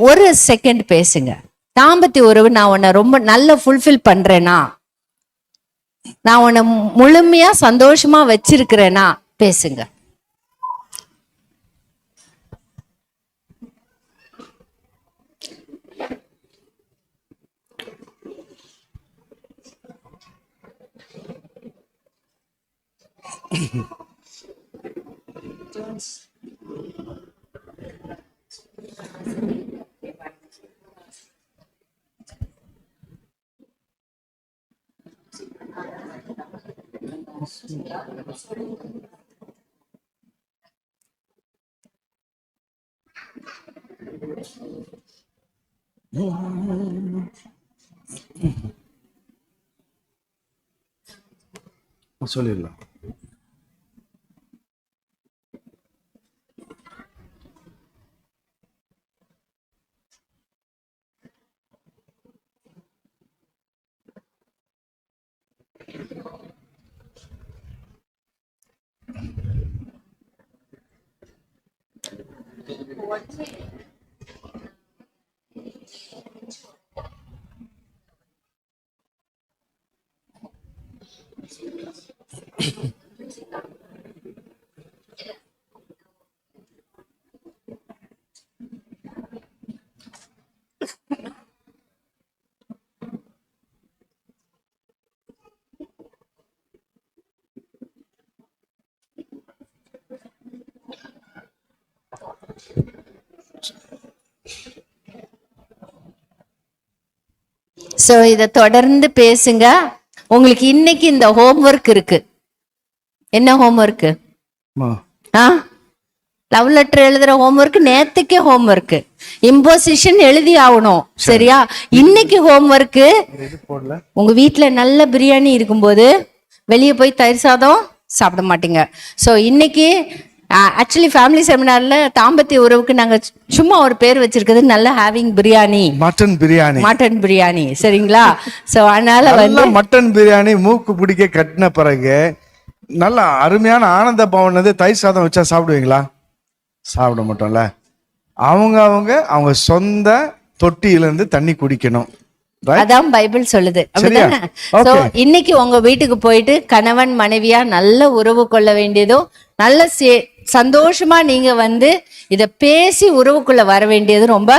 ஒரு செகண்ட் பேசுங்க. தாம்பத்திய உறவு நான் உன்னை ரொம்ப நல்ல ஃபுல்ஃபில் பண்றேனா, நான் உன்னை முழுமையா சந்தோஷமா வச்சிருக்கிறேனா, பேசுங்க. சொல்லிடலாம். சோ இத தொடர்ந்து பேசுங்க. உங்களுக்கு இன்னைக்கு இந்த ஹோம்ஒர்க் இருக்கு. என்ன ஹோம்ஒர்க்? லவ் லெட்டர் எழுதுற ஹோம்ஒர்க் நேத்துக்கே ஹோம்ஒர்க். இம்போசிஷன் எழுதி ஆகணும். சரியா? இன்னைக்கு ஹோம்ஒர்க், உங்க வீட்டுல நல்ல பிரியாணி இருக்கும்போது வெளியே போய் தயிர் சாதம் சாப்பிட மாட்டீங்க. சோ இன்னைக்கு ஆக்சுவலி ஃபேமிலி செமினார்ல தாம்பத்திய உறவுக்கு நாங்க சும்மா ஒரு பேர் வச்சிருக்கிறது நல்ல ஹேவிங் பிரியாணி, மட்டன் பிரியாணி. சரிங்களா? சோ அதனால வந்து மட்டன் பிரியாணி மூக்கு பிடிக்க கட்டின பிறகு நல்ல அருமையான ஆனந்த பவன் தயிர் சாதம் வச்சா சாப்பிடுவீங்களா? சாப்பிட மாட்டோம்ல. அவங்க சொந்த தொட்டியிலிருந்து தண்ணி குடிக்கணும். அதான் பைபிள் சொல்லுது. அப்படிதானே? சோ இன்னைக்கு உங்க வீட்டுக்கு போயிட்டு கணவன் மனைவியா நல்ல உறவு கொள்ள வேண்டியதும், நல்ல சந்தோஷமா நீங்க வந்து இத பேசி உறவுக்குள்ள வர வேண்டியது ரொம்ப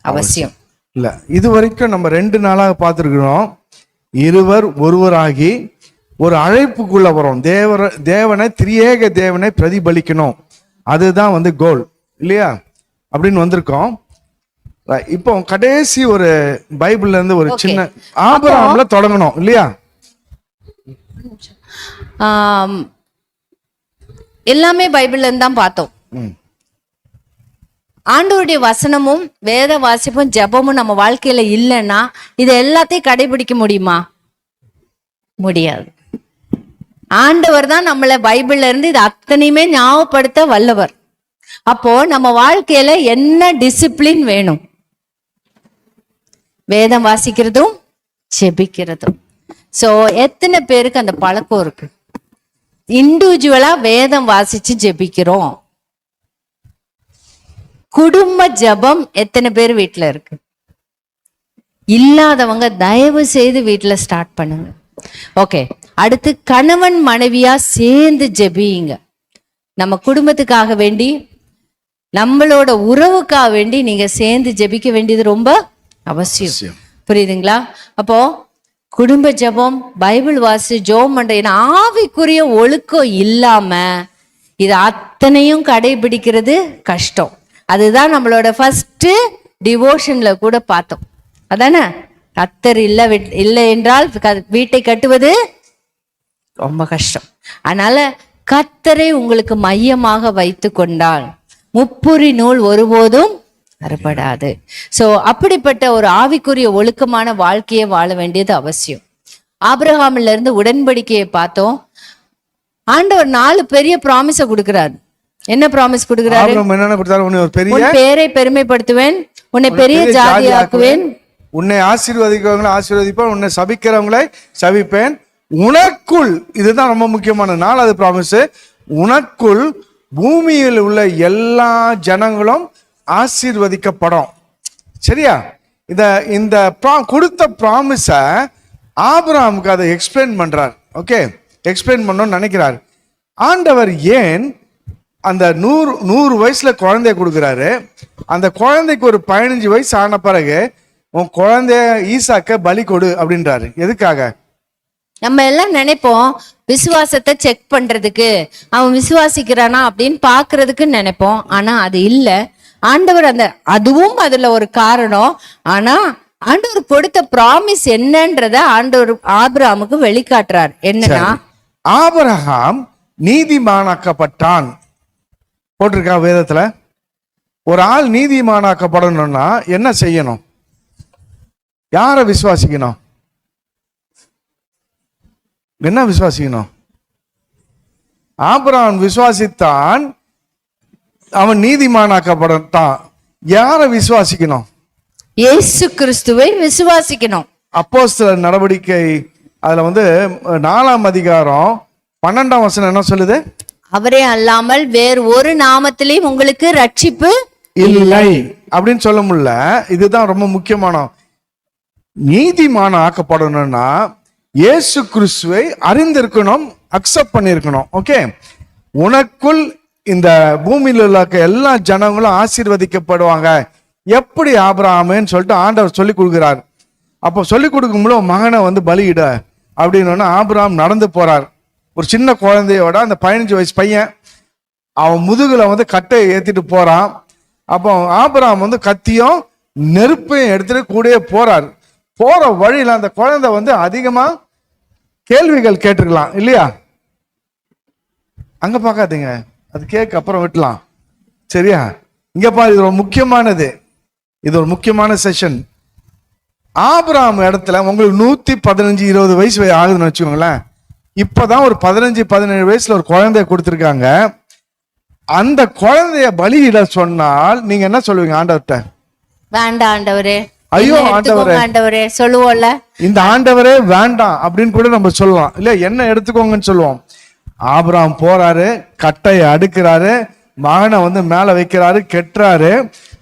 அவசியம். இல்ல, இது வரைக்கும் நம்ம 2 நாளாக பார்த்திருக்கிறோம். இருவர் ஒருவராகி ஒரு அழைப்புக்குள்ள வரும். தேவனை, திரியேக தேவனை பிரதிபலிக்கணும். அதுதான் வந்து கோல் இல்லையா? அப்படின்னு வந்திருக்கோம். இப்போ கடைசி ஒரு பைபிள்ல இருந்து ஒரு சின்ன ஆபிரகாம்ல தொடங்கணும் இல்லையா? எல்லாமே பைபிள்ல இருந்து தான் பார்த்தோம். ஆண்டவருடைய வசனமும் வேத வாசிப்பும் ஜெபமும் நம்ம வாழ்க்கையில இல்லைன்னா இதை எல்லாத்தையும் கடைபிடிக்க முடியுமா? முடியாது. ஆண்டவர் தான் நம்மள பைபிள்ல இருந்து இது அத்தனையுமே ஞாபகப்படுத்த வல்லவர். அப்போ நம்ம வாழ்க்கையில என்ன டிசிப்ளின் வேணும்? வேதம் வாசிக்கிறதும் ஜெபிக்கிறதும். சோ எத்தனை பேருக்கு அந்த பழக்கம் இருக்கு? இண்டிவிஜுவலா வேதம் வாசிச்சு ஜெபிக்கிறோம். குடும்ப ஜெபம் எத்தனை பேர் வீட்டுல இருக்கு? இல்லாதவங்க தயவு செய்து வீட்டுல ஸ்டார்ட் பண்ணுங்க. ஓகே, அடுத்து கணவன் மனைவியா சேர்ந்து ஜெபிங்க. நம்ம குடும்பத்துக்காக வேண்டி, நம்மளோட உறவுக்காக வேண்டி நீங்க சேர்ந்து ஜெபிக்க வேண்டியது ரொம்ப அவசியம். புரியுதுங்களா? அப்போ குடும்ப ஜெபம், பைபிள் வாசி, ஜெபம் பண்ற ஆவிக்குரிய ஒழுக்கம் இல்லாம இது அத்தனையும் கடைபிடிக்கிறது கஷ்டம். அதுதான் நம்மளோட ஃபர்ஸ்ட் டிவோஷன்ல கூட பார்த்தோம். அதானே? கர்த்தர் இல்லை என்றால் வீட்டை கட்டுவது ரொம்ப கஷ்டம். அதனால கர்த்தரை உங்களுக்கு மையமாக வைத்து கொண்டால் முப்புரி நூல் ஒருபோதும் அறுபடாது. சோ அப்படிப்பட்ட ஒரு ஆவிக்குரிய ஒழுக்கமான வாழ்க்கையை வாழ வேண்டியது அவசியம். ஆபிரகாம்ல இருந்து உடன்படிக்கையை பார்த்தோம். ஆண்டவர் 4 பெரிய ப்ராமிஸ கொடுக்கிறாரு. என்ன ப்ராமிஸ் கொடுக்கிறாரு? உன் பேரை பெருமைப்படுத்துவேன், உன்னை பெரிய ஜாதியாக்குவேன், உன்னை ஆசீர்வதிக்கிறவங்களை ஆசீர்வதிப்பேன், உன்னை சபிக்கிறவங்களை சபிப்பேன், உனக்குள், இதுதான் ரொம்ப முக்கியமான 4வது ப்ராமிஸ், உனக்குள் பூமியில் உள்ள எல்லா ஜனங்களும் ஆசீர்வதிக்கப்படும். சரியா? இந்த கொடுத்த ப்ராமிஸ ஆபிரகாமுக்கு அதை எக்ஸ்பிளைன் பண்றார். ஓகே, எக்ஸ்பிளைன் பண்ணணும்னு நினைக்கிறார். ஆண்டவர் ஏன் அந்த 100 வயசுல குழந்தைய கொடுக்குறாரு? அந்த குழந்தைக்கு ஒரு 15 வயசு ஆன பிறகு உன் குழந்தைய ஈசாக்க பலி கொடு அப்படின்றாரு. எதுக்காக? நம்ம எல்லாம் நினைப்போம் விசுவாசத்தை செக் பண்றதுக்கு, அவன் விசுவாசிக்கிறானா அப்படின்னு பாக்குறதுக்கு நினைப்போம். ஆனா அது இல்ல. ஆண்டவர் அதுவும் அதுல ஒரு காரணம். ஆனா ஆண்டவர் கொடுத்த ப்ராமிஸ் என்னன்றத ஆண்டவர் ஆபிரகாமுக்கு வெளிக்காட்டுறார். என்னன்னா, ஆபிரகாம் நீதிமானாக்கப்பட்டான் போட்டிருக்கா வேதத்துல. ஒரு ஆள் நீதிமானாக்கப்படணும்னா என்ன செய்யணும்? யாரை விசுவாசிக்கணும்? என்ன விசுவாசிக்கணும்? ஆபிரகாம் விசுவாசித்தான், அவன் நீதிமானாக்கப்பட்டான். யாரை விசுவாசிக்கணும்? இயேசு கிறிஸ்துவை விசுவாசிக்கணும். அப்போஸ்தலர் நடவடிக்கை அதுல 4ஆம் அதிகாரம் 12ஆம் வசனம் என்ன சொல்லுது? அவரே அல்லாமல் வேறு ஒரு நாமத்திலேயும் உங்களுக்கு ரட்சிப்பு இல்லை அப்படின்னு சொல்ல முடியல. இதுதான் ரொம்ப முக்கியமான. நீதிமான ஆக்கப்படணும்னா இயேசு கிறிஸ்துவை அறிந்திருக்கணும், அக்செப்ட் பண்ணிருக்கணும். ஓகே, உனக்குள் இந்த பூமியில் உள்ள எல்லா ஜனங்களும் ஆசீர்வதிக்கப்படுவாங்க. எப்படி ஆபிரகாமுன்னு சொல்லிட்டு ஆண்டவர் சொல்லி கொடுக்கிறார். அப்போ சொல்லி கொடுக்கும்போது மகனை பலியிட அப்படின்னு ஆபிரகாம் நடந்து போறார். ஒரு சின்ன குழந்தையோட, அந்த 15 வயசு பையன், அவன் முதுகுல கட்டையை ஏத்திட்டு போறான். அப்போ ஆபிரகாம் கத்தியும் நெருப்பையும் எடுத்துட்டு கூடயே போறார். போற வழியில அந்த குழந்தை அதிகமா கேள்விகள் கேட்டிருக்கலாம் இல்லையா? அங்க பார்க்காதீங்க, அது கேட்க அப்புறம் விட்டலாம், சரியா? இங்க பாரு, இது ஒரு முக்கியமானது. இது ஒரு முக்கியமான செஷன். ஆபிரகாம் இடத்துல உங்களுக்கு 115-20 வயசு ஆகுதுன்னு வச்சுக்கோங்களேன். இப்பதான் ஒரு 15-17 வயசுல ஒரு குழந்தைய கொடுத்துருக்காங்க. அந்த குழந்தைய பலியிட சொன்னால் நீங்க என்ன சொல்லுவீங்க ஆண்டவர்கிட்ட? வேண்டாம் ஆண்டவரே, ஐயோ ஆண்டவரே, ஆண்டவரே சொல்லுவோம்ல. இந்த ஆண்டவரே வேண்டாம் அப்படின்னு கூட நம்ம சொல்லலாம் இல்ல, என்ன எடுத்துக்கோங்கன்னு சொல்லுவோம். ஆபிரகாம் போறாரு, கட்டையை அடுக்கிறாரு, மகனை மேல வைக்கிறாரு, கெட்டுறாரு,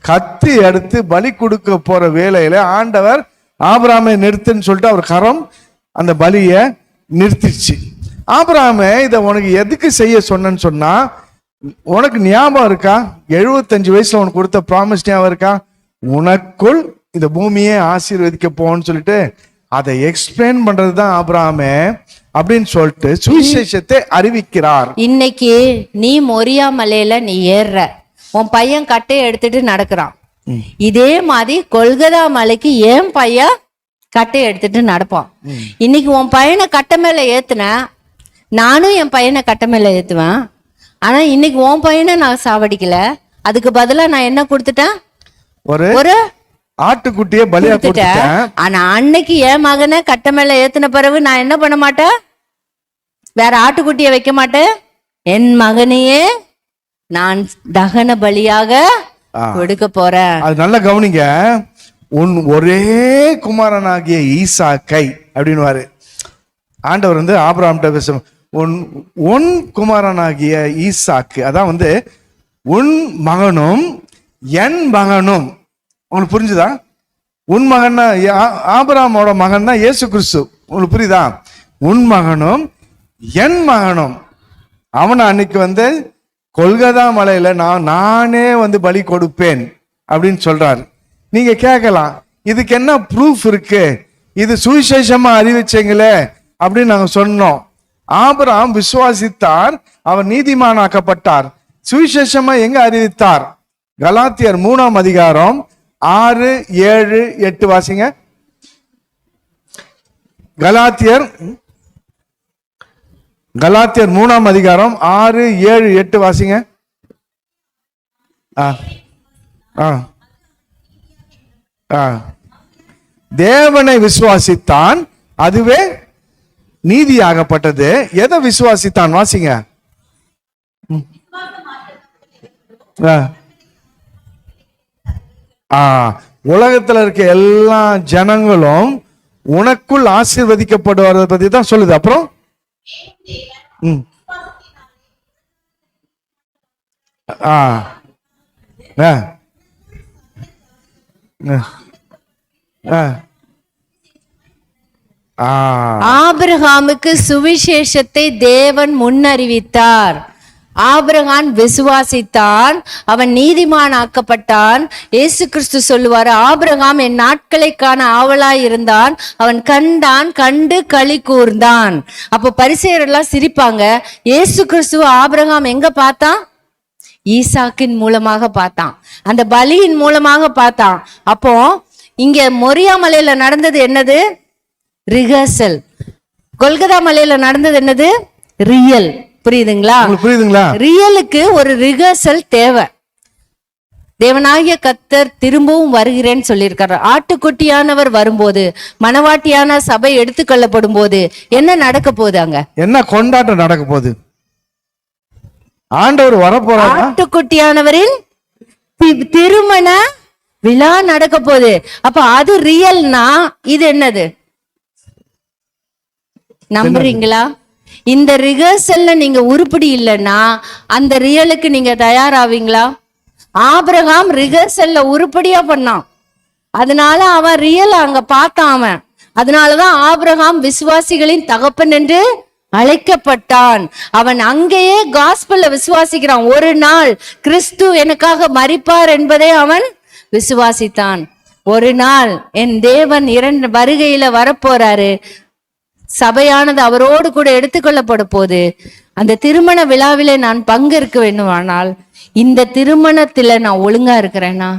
கத்தி எடுத்து பலி கொடுக்க போற வேலையில ஆண்டவர் ஆபிரகாமை நிறுத்துன்னு சொல்லிட்டு அவர் கரம் அந்த பலியை நிறுத்திச்சு. ஆபிரகாமே, இதை உனக்கு எதுக்கு செய்ய சொன்னேன்னு சொன்னா, உனக்கு ஞாபகம் இருக்கா? 75 வயசுல உனக்கு கொடுத்த ப்ராமிஸ் ஞாபகம் இருக்கா? உனக்குள் இந்த பூமியே ஆசீர்வதிக்க போன்னு சொல்லிட்டு அதை எக்ஸ்பிளைன் பண்றதுதான் ஆபிரகாமே அப்படின்னு சொல்லிட்டு சுவிசேஷத்தை அறிவிக்கிறார். இன்னைக்கு நீ மொரியா மலையில நீ ஏறுற, உன் பையன் கட்டையை எடுத்துட்டு நடக்கிறான். இதே மாதிரி கொல்கதா மலைக்கு என் பையன் கட்டையை எடுத்துட்டு நடப்பான். இன்னைக்கு உன் பையனை கட்டை மேல ஏத்துன, நானும் என் பையனை கட்டை மேல ஏத்துவேன். ஆனா இன்னைக்கு உன் பையனை நான் சாவடிக்கல, அதுக்கு பதிலா நான் என்ன கொடுத்துட்டேன்? ஒரு ஆட்டுக்குட்டியை பலியா கொடுத்துட்டேன். ஆனா அன்னைக்கு என் மகனை கட்டை மேல ஏத்துன பிறகு நான் என்ன பண்ண மாட்டேன்? வேற ஆட்டுக்குட்டியை வைக்க மாட்டேன். என் மகனையே நான் தகன பலியாக கொடுக்க போறேன். அது நல்லா கவனிங்க. உன் ஒரே குமாரனாகிய ஈசாக்கை அப்படின்னுவாரு ஆண்டவர் ஆபிரகாம்கிட்ட பேச. உன் குமாரனாகிய ஈசாக்கு, அதான் உன் மகனும் என் மகனும். உங்களுக்கு புரிஞ்சுதா? உன் மகன் ஆபிரகாமோட மகன் தான் இயேசு கிறிஸ்து. உங்களுக்கு புரியுதா? உன் மகனும் என் மகனும். அவனை அன்னைக்கு கொல்கதா மலையில நானே பலி கொடுப்பேன் அப்படின்னு சொல்றாரு. நீங்க கேட்கலாம், இதுக்கு என்ன ப்ரூஃப் இருக்கு? இது சுவிசேஷமா அறிவிச்சீங்களே அப்படின்னு நாங்க சொன்னோம். ஆபிரகாம் விசுவாசித்தார், அவர் நீதிமானாக்கப்பட்டார். சுவிசேஷமா எங்க அறிவித்தார்? கலாத்தியர் 3ஆம் அதிகாரம் 6, 7, 8 வாசிங்க. கலாத்தியர் 3ஆம் அதிகாரம் 6, 7, 8 வாசிங்க. தேவனை விசுவாசித்தான், அதுவே நீதியாகப்பட்டது. எதை விசுவாசித்தான்? வாசிங்க. உலகத்துல இருக்க எல்லா ஜனங்களும் உனக்குள் ஆசீர்வதிக்கப்படுவதை பத்தி தான் சொல்லுது. அப்புறம் ஆபிரகாமுக்கு சுவிசேஷத்தை தேவன் முன்னறிவித்தார். ஆபிரகாம் விசுவாசித்தான், அவன் நீதிமான் ஆக்கப்பட்டான். இயேசு கிறிஸ்து சொல்லுவாரு, ஆபிரகாம் என் நாட்களை காண ஆவலாய் இருந்தான், அவன் கண்டான், கண்டு களி கூர்ந்தான். அப்போ பரிசேயர் எல்லாம் சிரிப்பாங்க. இயேசு கிறிஸ்துவ ஆபிரகாம் எங்க பார்த்தான்? ஈசாக்கின் மூலமாக பார்த்தான், அந்த பலியின் மூலமாக பார்த்தான். அப்போ இங்க மொரியா மலையில நடந்தது என்னது? ரிஹர்சல். கொல்கதா மலையில நடந்தது என்னது? ரியல். புரியுதுங்களா? புரியுதுங்களா? ரியலுக்கு ஒரு ரிஹர்சல் தேவை. தேவனாகிய கர்த்தர் திரும்பவும் வருகிறேன்னு சொல்லியிருக்காரு. ஆட்டுக்குட்டியானவர் வரும்போது, மணவாட்டியான சபை எடுத்துக்கொள்ளப்படும் போது என்ன நடக்க போகுது? அங்க என்ன கொண்டாட்டம் நடக்க போகுது? ஆண்டவர் வரப்போறார். ஆட்டுக்குட்டியானவரின் திருமண விழா நடக்க போகுது. அப்ப அது ரியல்னா இது என்னது? நம்புறீங்களா? இந்த ரிஹர்சல்ல நீங்க உருப்படி இல்லைன்னா அந்த ரியலுக்கு நீங்க தயாராவீங்களா? ஆபிரகாம் ரிஹர்சல்ல உருப்படியா பண்ணான், அதனால அவன் ரியல் அங்க பார்த்தான் அவன். அதனாலதான் ஆபிரகாம் விசுவாசிகளின் தகப்பன் என்று அழைக்கப்பட்டான். அவன் அங்கேயே காஸ்பல்ல விசுவாசிக்கிறான். ஒரு நாள் கிறிஸ்து எனக்காக மரிப்பார் என்பதை அவன் விசுவாசித்தான். ஒரு நாள் என் தேவன் வருகையில வரப்போறாரு, சபையானது அவரோடு கூட எடுத்துக்கொள்ளப்பட போது அந்த திருமண விழாவிலே நான் பங்கேற்க வேண்டுமானால் இந்த திருமணத்துல நான் ஒழுங்கா இருக்கிறேன்னா,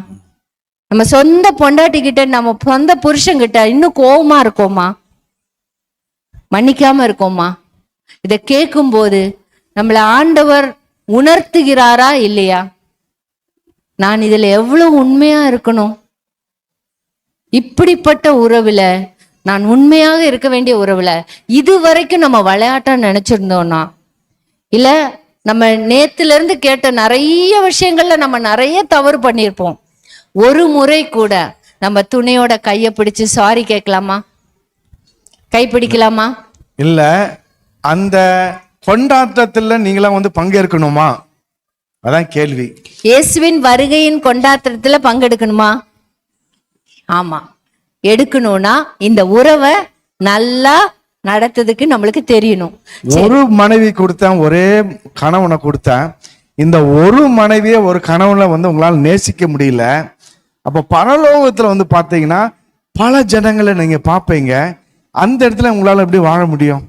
நம்ம சொந்த பொண்டாட்டி கிட்ட, நம்ம சொந்த புருஷன்கிட்ட இன்னும் கோபமா இருக்கோமா? மன்னிக்காம இருக்கோமா? இதை கேட்கும் போது நம்மள ஆண்டவர் உணர்த்துகிறாரா இல்லையா? நான் இதுல எவ்வளவு உண்மையா இருக்கணும்? இப்படிப்பட்ட உறவுல, நான் உண்மையாக இருக்க வேண்டிய உறவுல இது வரைக்கும் நம்ம விளையாட்டா நினைச்சிருந்தோம்னா, இல்ல நம்ம நேத்துல இருந்து கேட்ட நிறைய விஷயங்கள்ல நம்ம நிறைய தவறு பண்ணியிருப்போம். ஒரு முறை கூட நம்ம துணையோட கைய பிடிச்சு சாரி கேட்கலாமா? கை பிடிக்கலாமா? இல்ல அந்த கொண்டாட்டத்துல நீங்களாம் வந்து பங்கேற்கணுமா? அதான் கேள்வி. இயேசுவின் வருகையின் கொண்டாட்டத்துல பங்கெடுக்கணுமா? ஆமா, எடுக்கணும்னா இந்த உறவை நல்லா நடத்துறதுக்கு நம்மளுக்கு தெரியணும். ஒரு மனைவி கொடுத்தேன், ஒரே கணவனை கொடுத்தேன். இந்த ஒரு மனைவியை ஒரு கணவனை வந்து உங்களால நேசிக்க முடியல. அப்ப பரலோகத்துல வந்து பாத்தீங்கன்னா பல ஜனங்களை நீங்க பாப்பீங்க. அந்த இடத்துல உங்களால எப்படி வாழ முடியும்?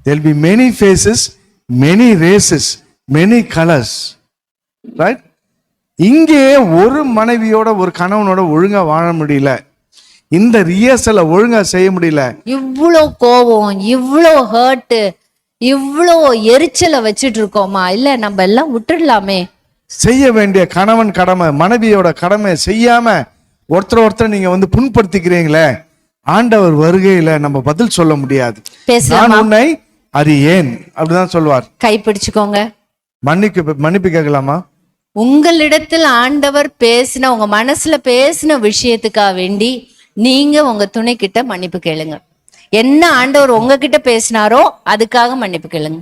There'll be many faces, many races, many colors, right? இங்கே ஒரு மனைவியோட ஒரு கணவனோட ஒழுங்கா வாழ முடியல, இந்த ரிஹர்சலை ஒழுங்கா செய்ய முடியல. இவ்வளோ கோபம், இவ்வளோ ஹர்ட், இவ்வளோ எரிச்சலை வச்சுட்டு இருக்கோமா? இல்ல நம்ம எல்லாம் விட்டுடலாமே. செய்ய வேண்டிய கணவன் கடமை, மனைவியோட கடமை செய்யாம ஒருத்தர் நீங்க வந்து புண்படுத்திக்கிறீங்களே, ஆண்டவர் வருகையில நம்ம பதில் சொல்ல முடியாது. நான் உன்னை அறியேன் அப்படிதான் சொல்வார். கை பிடிச்சுக்கோங்க. மன்னிப்பு கேட்கலாமா? உங்களிடத்தில் ஆண்டவர் பேசின, உங்க மனசுல பேசின விஷயத்துக்காக வேண்டி நீங்க உங்க துணை கிட்ட மன்னிப்பு கேளுங்க. என்ன ஆண்டவர் உங்ககிட்ட பேசினாரோ அதுக்காக மன்னிப்பு கேளுங்க.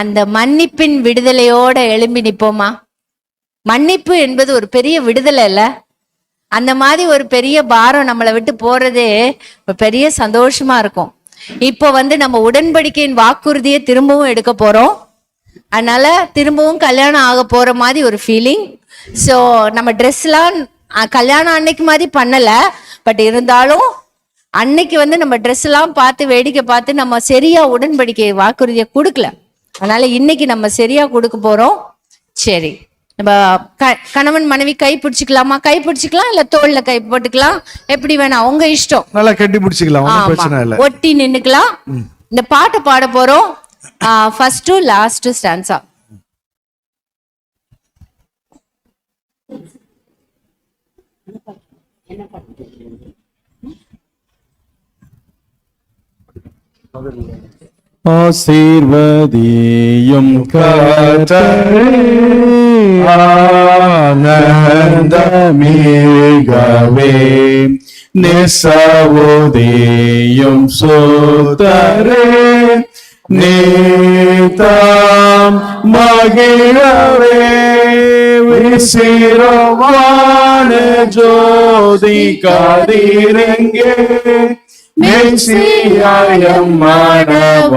அந்த மன்னிப்பின் விடுதலையோட எழும்பி நிப்போமா? மன்னிப்பு என்பது ஒரு பெரிய விடுதலை இல்ல? அந்த மாதிரி ஒரு பெரிய பாரம் நம்மளை விட்டு போறதே பெரிய சந்தோஷமா இருக்கும். இப்போ வந்து நம்ம உடன்படிக்கையின் வாக்குறுதியை திரும்பவும் எடுக்க போறோம். அதனால திரும்பவும் கல்யாணம் ஆக போற மாதிரி ஒரு ஃபீலிங். ஸோ நம்ம ட்ரெஸ்லாம் கல்யாணம் அன்னைக்கு மாதிரி பண்ணல, பட் இருந்தாலும் அன்னைக்கு வந்து நம்ம ட்ரெஸ் எல்லாம் பார்த்து வேடிக்கை பார்த்து நம்ம சரியா உடன்படிக்கை வாக்குறுதியை கொடுக்கல. அதனால இன்னைக்கு நம்ம சரியா கொடுக்க போறோம். சரி, நம்ம கணவன் மனைவி கை பிடிச்சிக்கலாமா? கை பிடிச்சிக்கலாம், இல்ல தோல்ல கை போட்டுக்கலாம், எப்படி வேணா உங்க இஷ்டம். நல்லா கட்டி பிடிச்சிக்கலாம், பிரச்சனை இல்ல. ஒட்டி நின்னுக்கலாம். இந்த பாட்டை பாட போறோம். First to last stanza. ஆசீர்வதியும் கர்த்தரே, ஆனந்தமிகவே நிசவுதியும் சுத்தரே, நீதாம் மகிழவே விசிறவான ஜோதி கதிரங்கே மெஸ்ஸியாயம் மணவாழனே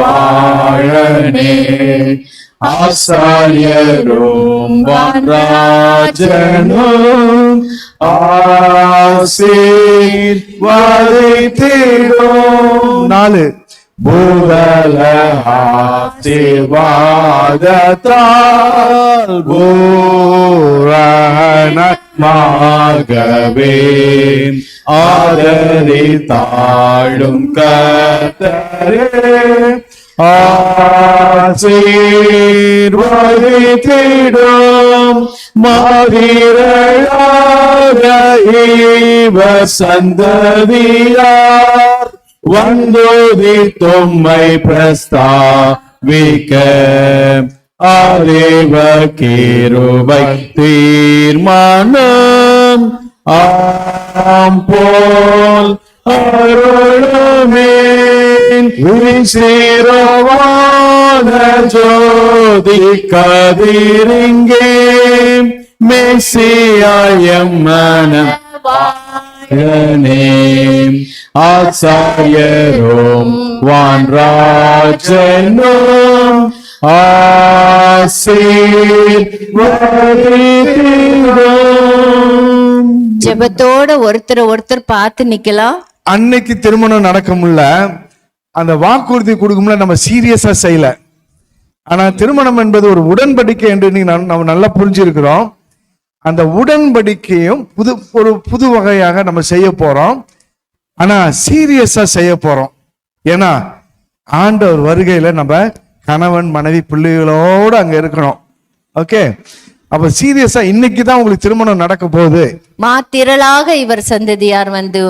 ஆசாரியரும் ராஜனும் ஆசீர்வதித்திடும் 4 பூதல ஆசீர்வாதத்தால் பூரணமாகவே ஆதரி தாழும் கர்த்தரே ஆசீர்வதித்திடும் மாதிரையாக இவர் சந்ததியார் வந்தோதி தொம்மை பிரஸ்தாவிக்க ஆதேவ கிருபை தீர்மானம் ஆம் போல் அருளுமேன் விசிறவான ஜோதி கதிரிங்கே மெஸ்ஸியாயம் மணவாழனே ஆசாரியரும் வான்ராஜனும் ஆசீர்வதித்திடும். ஜெபத்தோட ஒருத்தர் பார்த்து நிக்கலாம். அன்னைக்கு திருமணம் நடக்கும்ல, அந்த வாக்குறுதி கொடுக்கும்ல, நம்ம சீரியஸா செய்யல. ஆனா திருமணம் என்பது ஒரு உடன்படிக்கை என்று நம்ம நல்லா புரிஞ்சிருக்கிறோம். அந்த உடன்படிக்கையும் புது வகையாக நம்ம செய்ய போறோம். ஆனா சீரியஸா செய்ய போறோம். ஏன்னா ஆண்டவர் வருகையில நம்ம கணவன் மனைவி பிள்ளைகளோடு அங்க இருக்கணும். ஓகே, அப்ப சீரியஸா இன்னைக்கு தான் உங்களுக்கு திருமணம் நடக்க போகுது. மாத்திரளாக இவர் சந்ததியார் வந்து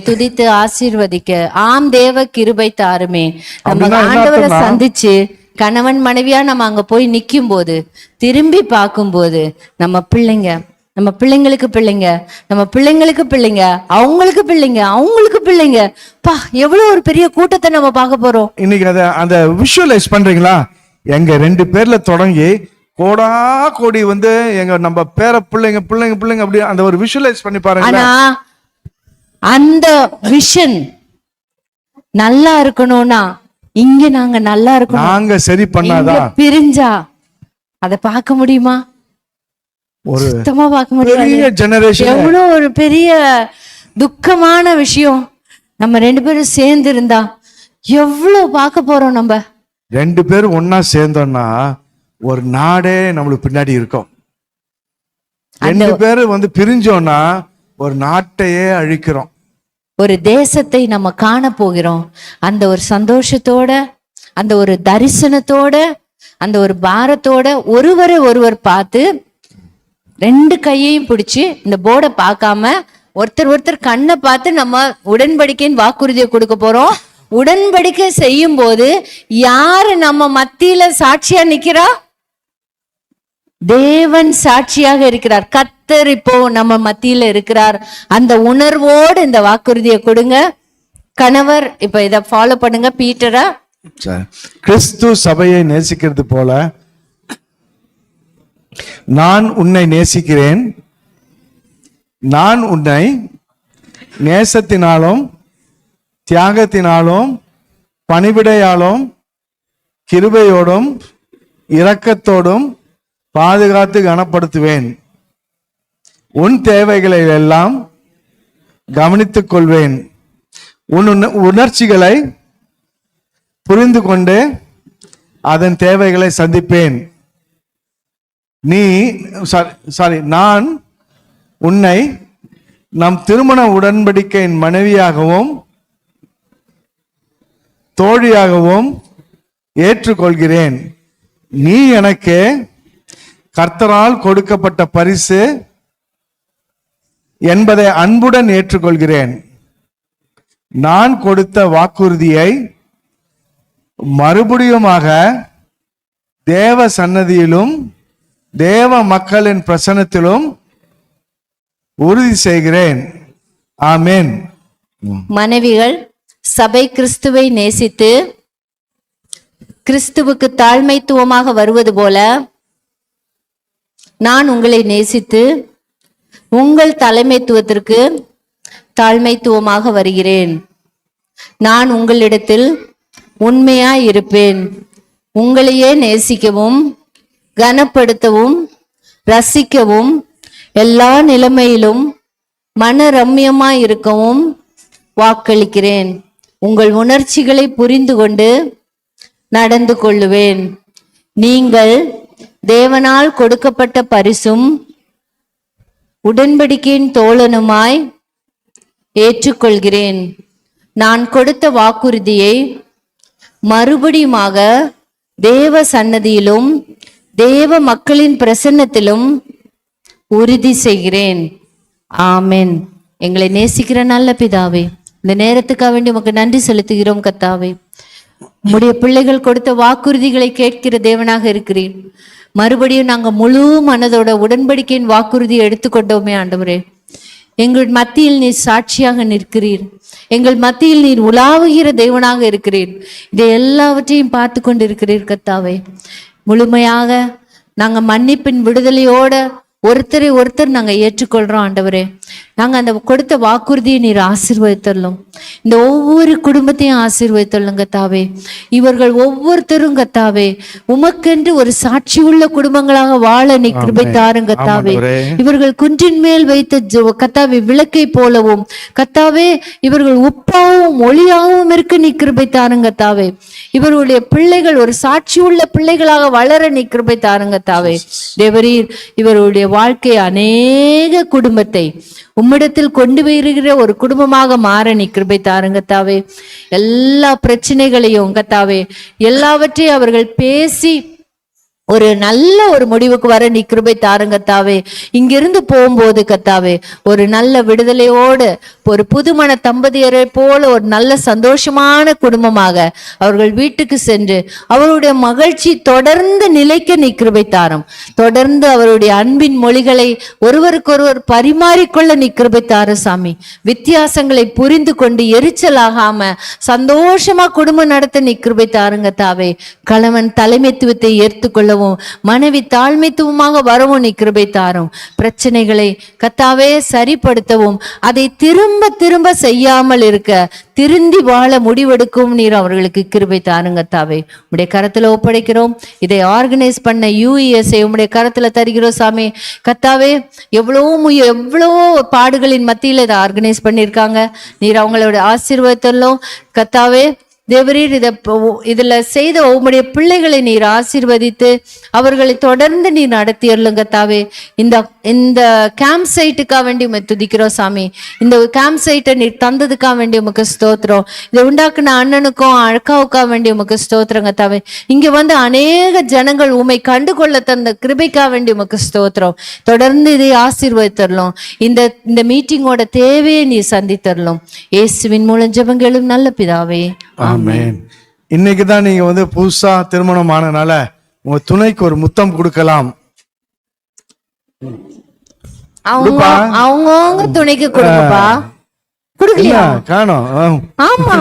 துதித்து ஆசீர்வதிக்க ஆம் தேவ கிருபை தாருமே. நம்ம ஆண்டவரை சந்திச்சு கணவன் மனைவியா நம்ம அங்க போய் நிக்கும் போது, திரும்பி பார்க்கும்போது, நம்ம பிள்ளைங்க, நம்ம பிள்ளைங்களுக்கு பிள்ளைங்க, நம்ம பிள்ளைங்களுக்கு பிள்ளைங்க, அவங்களுக்கு பிள்ளைங்க, அவங்களுக்கு பிள்ளைங்க, பா எவ்வளவு ஒரு பெரிய கூட்டத்தை நம்ம பார்க்க போறோம். இன்னைக்கு அந்த விஷுவலைஸ் பண்றீங்களா? எங்க 2 பேர்ல தொடங்கி கோடா கோடி வந்து எங்க நம்ம பேர பிள்ளைங்க பிள்ளைங்க பிள்ளைங்க அப்படி அந்த ஒரு விஷுவலைஸ் பண்ணி பாருங்க. ஆனா அந்த விஷன் நல்லா இருக்கணும்னா இங்க நாங்க நல்லா இருக்கணும். நாங்க சரி பண்ணாதான் பிரிஞ்சா அதை பார்க்க முடியுமா? ஒரு சுத்தமா பார்க்க முடியாது. ஜெனரேஷன் எவ்வளவு ஒரு பெரிய துக்கமான விஷயம். நம்ம 2 பேரும் சேர்ந்து இருந்தா எவ்வளவு பார்க்க போறோம். நம்ம 2 பேரும் ஒன்னா சேர்ந்தோம்னா ஒரு நாடே நம்மளுக்கு பின்னாடி இருக்கும். 2 பேரும் வந்து பிரிஞ்சோம்னா ஒரு நாட்டையே அழிக்கிறோம். ஒரு தேசத்தை நம்ம காண போகிறோம். அந்த ஒரு சந்தோஷத்தோட, அந்த ஒரு தரிசனத்தோட, அந்த ஒரு பாரத்தோட ஒருவரை ஒருவர் பார்த்து 2 கையையும் பிடிச்சு இந்த போர்டை பார்க்காம ஒருத்தர் கண்ணை பார்த்து நம்ம உடன்படிக்கையின் வாக்குறுதியை கொடுக்க போறோம். உடன்படிக்கை செய்யும் போது யாரு நம்ம மத்தியில சாட்சியா நிக்கிறா? தேவன் சாட்சியாக இருக்கிறார். கர்த்தர் இப்போ நம்ம மத்தியில இருக்கிறார். அந்த உணர்வோடு இந்த வாக்குறுதியை கொடுங்க. கணவர் இப்ப இத ஃபாலோ பண்ணுங்க. பீட்டரா, கிறிஸ்து சபையை நேசிக்கிறது போல நான் உன்னை நேசிக்கிறேன். நான் உன்னை நேசத்தினாலும் தியாகத்தினாலும் பணிவிடையாலும் கிருபையோடும் இரக்கத்தோடும் பாதுகாத்து கனப்படுத்துவேன். உன் தேவைகளை எல்லாம் கவனித்துக் கொள்வேன். உன் உணர்ச்சிகளை புரிந்து கொண்டு அதன் தேவைகளை சந்திப்பேன். நான் உன்னை நம் திருமண உடன்படிக்கையின் மனைவியாகவும் தோழியாகவும் ஏற்றுக்கொள்கிறேன். நீ எனக்கு கர்த்தரால் கொடுக்கப்பட்ட பரிசு என்பதை அன்புடன் ஏற்றுக்கொள்கிறேன். நான் கொடுத்த வாக்குறுதியை மறுபடியுமாக தேவ சன்னதியிலும் தேவ மக்களின் பிரசன்னத்திலும் உறுதி செய்கிறேன். ஆமென். மனைவிகள் சபை கிறிஸ்துவை நேசித்து கிறிஸ்துவுக்கு தாழ்மைத்துவமாக வருவது போல நான் உங்களை நேசித்து உங்கள் தலைமைத்துவத்திற்கு தாழ்மைத்துவமாக வருகிறேன். நான் உங்களிடத்தில் உண்மையாய் இருப்பேன். உங்களையே நேசிக்கவும் கனப்படுத்தவும் ரசிக்கவும் எல்லா நிலைமையிலும் மனரம்யமாய் இருக்கவும் வாக்களிக்கிறேன். உங்கள் உணர்ச்சிகளை புரிந்து கொண்டு நடந்து கொள்ளுவேன். நீங்கள் தேவனால் கொடுக்கப்பட்ட பரிசும் உடன்படிக்கையின் தோழனுமாய் ஏற்றுக்கொள்கிறேன். நான் கொடுத்த வாக்குறுதியை மறுபடியுமாக தேவ சன்னதியிலும் தேவ மக்களின் பிரசன்னத்திலும் உறுதி செய்கிறேன். ஆமென். எங்களை நேசிக்கிற நல்ல பிதாவே, இந்த நேரத்துக்காக வேண்டி உமக்கு நன்றி செலுத்துகிறோம் கர்த்தாவே. உம்முடைய பிள்ளைகள் கொடுத்த வாக்குறுதிகளை கேட்கிற தேவனாக இருக்கிறீர். மறுபடியும் நாங்க முழு மனதோட உடன்படிக்கையின் வாக்குறுதியை எடுத்துக்கொண்டோமே ஆண்டவரே. எங்கள் மத்தியில் நீர் சாட்சியாக நிற்கிறீர். எங்கள் மத்தியில் நீர் உலாவுகிற தேவனாக இருக்கிறீர். இதை எல்லாவற்றையும் பார்த்து கொண்டு இருக்கிறீர் கர்த்தாவே. முழுமையாக நாங்க மன்னிப்பின் விடுதலையோட ஒருத்தரை ஒருத்தர் நாங்க ஏற்றுக்கொள்றோம் ஆண்டவரே. நாங்க அந்த கொடுத்த வாக்குறுதியை நீர் ஆசீர்வதித்தரலும். இந்த ஒவ்வொரு குடும்பத்தையும் ஆசீர்வதித்தரலும் கர்த்தாவே. இவர்கள் ஒவ்வொருத்தரும் கர்த்தாவே உமக்கென்று ஒரு சாட்சி உள்ள குடும்பங்களாக வாழ நீ கிருபை தாரும் கர்த்தாவே. இவர்கள் குன்றின் மேல் வைத்த கர்த்தாவே விளக்கை போலவும் கர்த்தாவே இவர்கள் உப்பாவும் ஒளியாகவும் இருக்க நீ கிருபை தாரும் கர்த்தாவே. இவர்களுடைய பிள்ளைகள் ஒரு சாட்சி உள்ள பிள்ளைகளாக வளர நீ கிருபை தாரும் கர்த்தாவே. தேவரீர் இவருடைய வாழ்க்கை அநேக குடும்பத்தை உம்மிடத்தில் கொண்டு வருகிற ஒரு குடும்பமாக மாற நீ கிருபை தாருங்க கர்த்தாவே. எல்லா பிரச்சனைகளையும் கர்த்தாவே எல்லாவற்றையும் அவர்கள் பேசி ஒரு நல்ல ஒரு முடிவுக்கு வர நீ கிருபை தாருங்க கர்த்தாவே. இங்கிருந்து போகும்போது கர்த்தாவே ஒரு நல்ல விடுதலையோடு ஒரு புதுமண தம்பதியரை போல ஒரு நல்ல சந்தோஷமான குடும்பமாக அவர்கள் வீட்டுக்கு சென்று அவருடைய மகிழ்ச்சி தொடர்ந்து நிலைக்க நீ கிருபை தாரும். தொடர்ந்து அவருடைய அன்பின் மொழிகளை ஒருவருக்கொருவர் பரிமாறிக்கொள்ள நீ கிருபை தாரு சாமி. வித்தியாசங்களை புரிந்து கொண்டு எரிச்சலாகாம சந்தோஷமா குடும்பம் நடத்த நீ கிருபை தாருங்க கர்த்தாவே. கணவன் தலைமைத்துவத்தை ஏற்றுக்கொள்ள மனைவி தாழ்மைத்துவமாக வரவும் நீ கிருபை தாரும். பிரச்சனைகளை கர்த்தாவே சரிப்படுத்தவும் அதை திரும்ப திரும்ப செய்யாமல் இருக்க திருந்தி வாழ முடிவெடுக்கும் நீர் அவர்களுக்கு கிருபை தாருங்க கர்த்தாவே. உம்முடைய கரத்துல ஒப்படைக்கிறோம். இதை ஆர்கனைஸ் பண்ண UESA உம்முடைய கரத்துல தருகிறோம் சாமி. கர்த்தாவே எவ்வளோ பாடுகளின் மத்தியில் இதை ஆர்கனைஸ் பண்ணியிருக்காங்க. நீர் அவங்களோட ஆசீர்வாதத்தெல்லாம் கர்த்தாவே தேவரீர் இதுல செய்த உம்முடைய பிள்ளைகளை நீர் ஆசீர்வதித்து அவர்களை தொடர்ந்து நீர் நடத்தியறலுங்க கர்த்தாவே. இந்த கேம்ப் சைட்டுக்காக வேண்டி உம்மை துதிக்கிறோம் சாமி. இந்த கேம்ப் சைட்டை நீர் தந்ததுக்காக வேண்டி உமக்கு ஸ்தோத்திரம். இதை உண்டாக்குன அண்ணனுக்கும் அக்காவுக்காக வேண்டி உமக்கு ஸ்தோத்திரம் கர்த்தாவே. இங்க வந்து அநேக ஜனங்கள் உம்மை கண்டுகொள்ள தந்த கிருபைக்காக வேண்டி உமக்கு ஸ்தோத்திரம். தொடர்ந்து இதை ஆசீர்வதித்தரலும். இந்த மீட்டிங்கோட தேவையை நீ சந்தித்தரலும். இயேசுவின் மூலம் ஜெபங்களும் நல்ல பிதாவே. ஆமென். இன்னைக்கு தான் நீங்க வந்து புதுசா திருமணம் ஆனனால உங்க துணைக்கு ஒரு முத்தம் கொடுக்கலாம். அவங்க துணைக்கு கொடுங்கப்பா. குடுக்கலையா? காணோம். ஆமா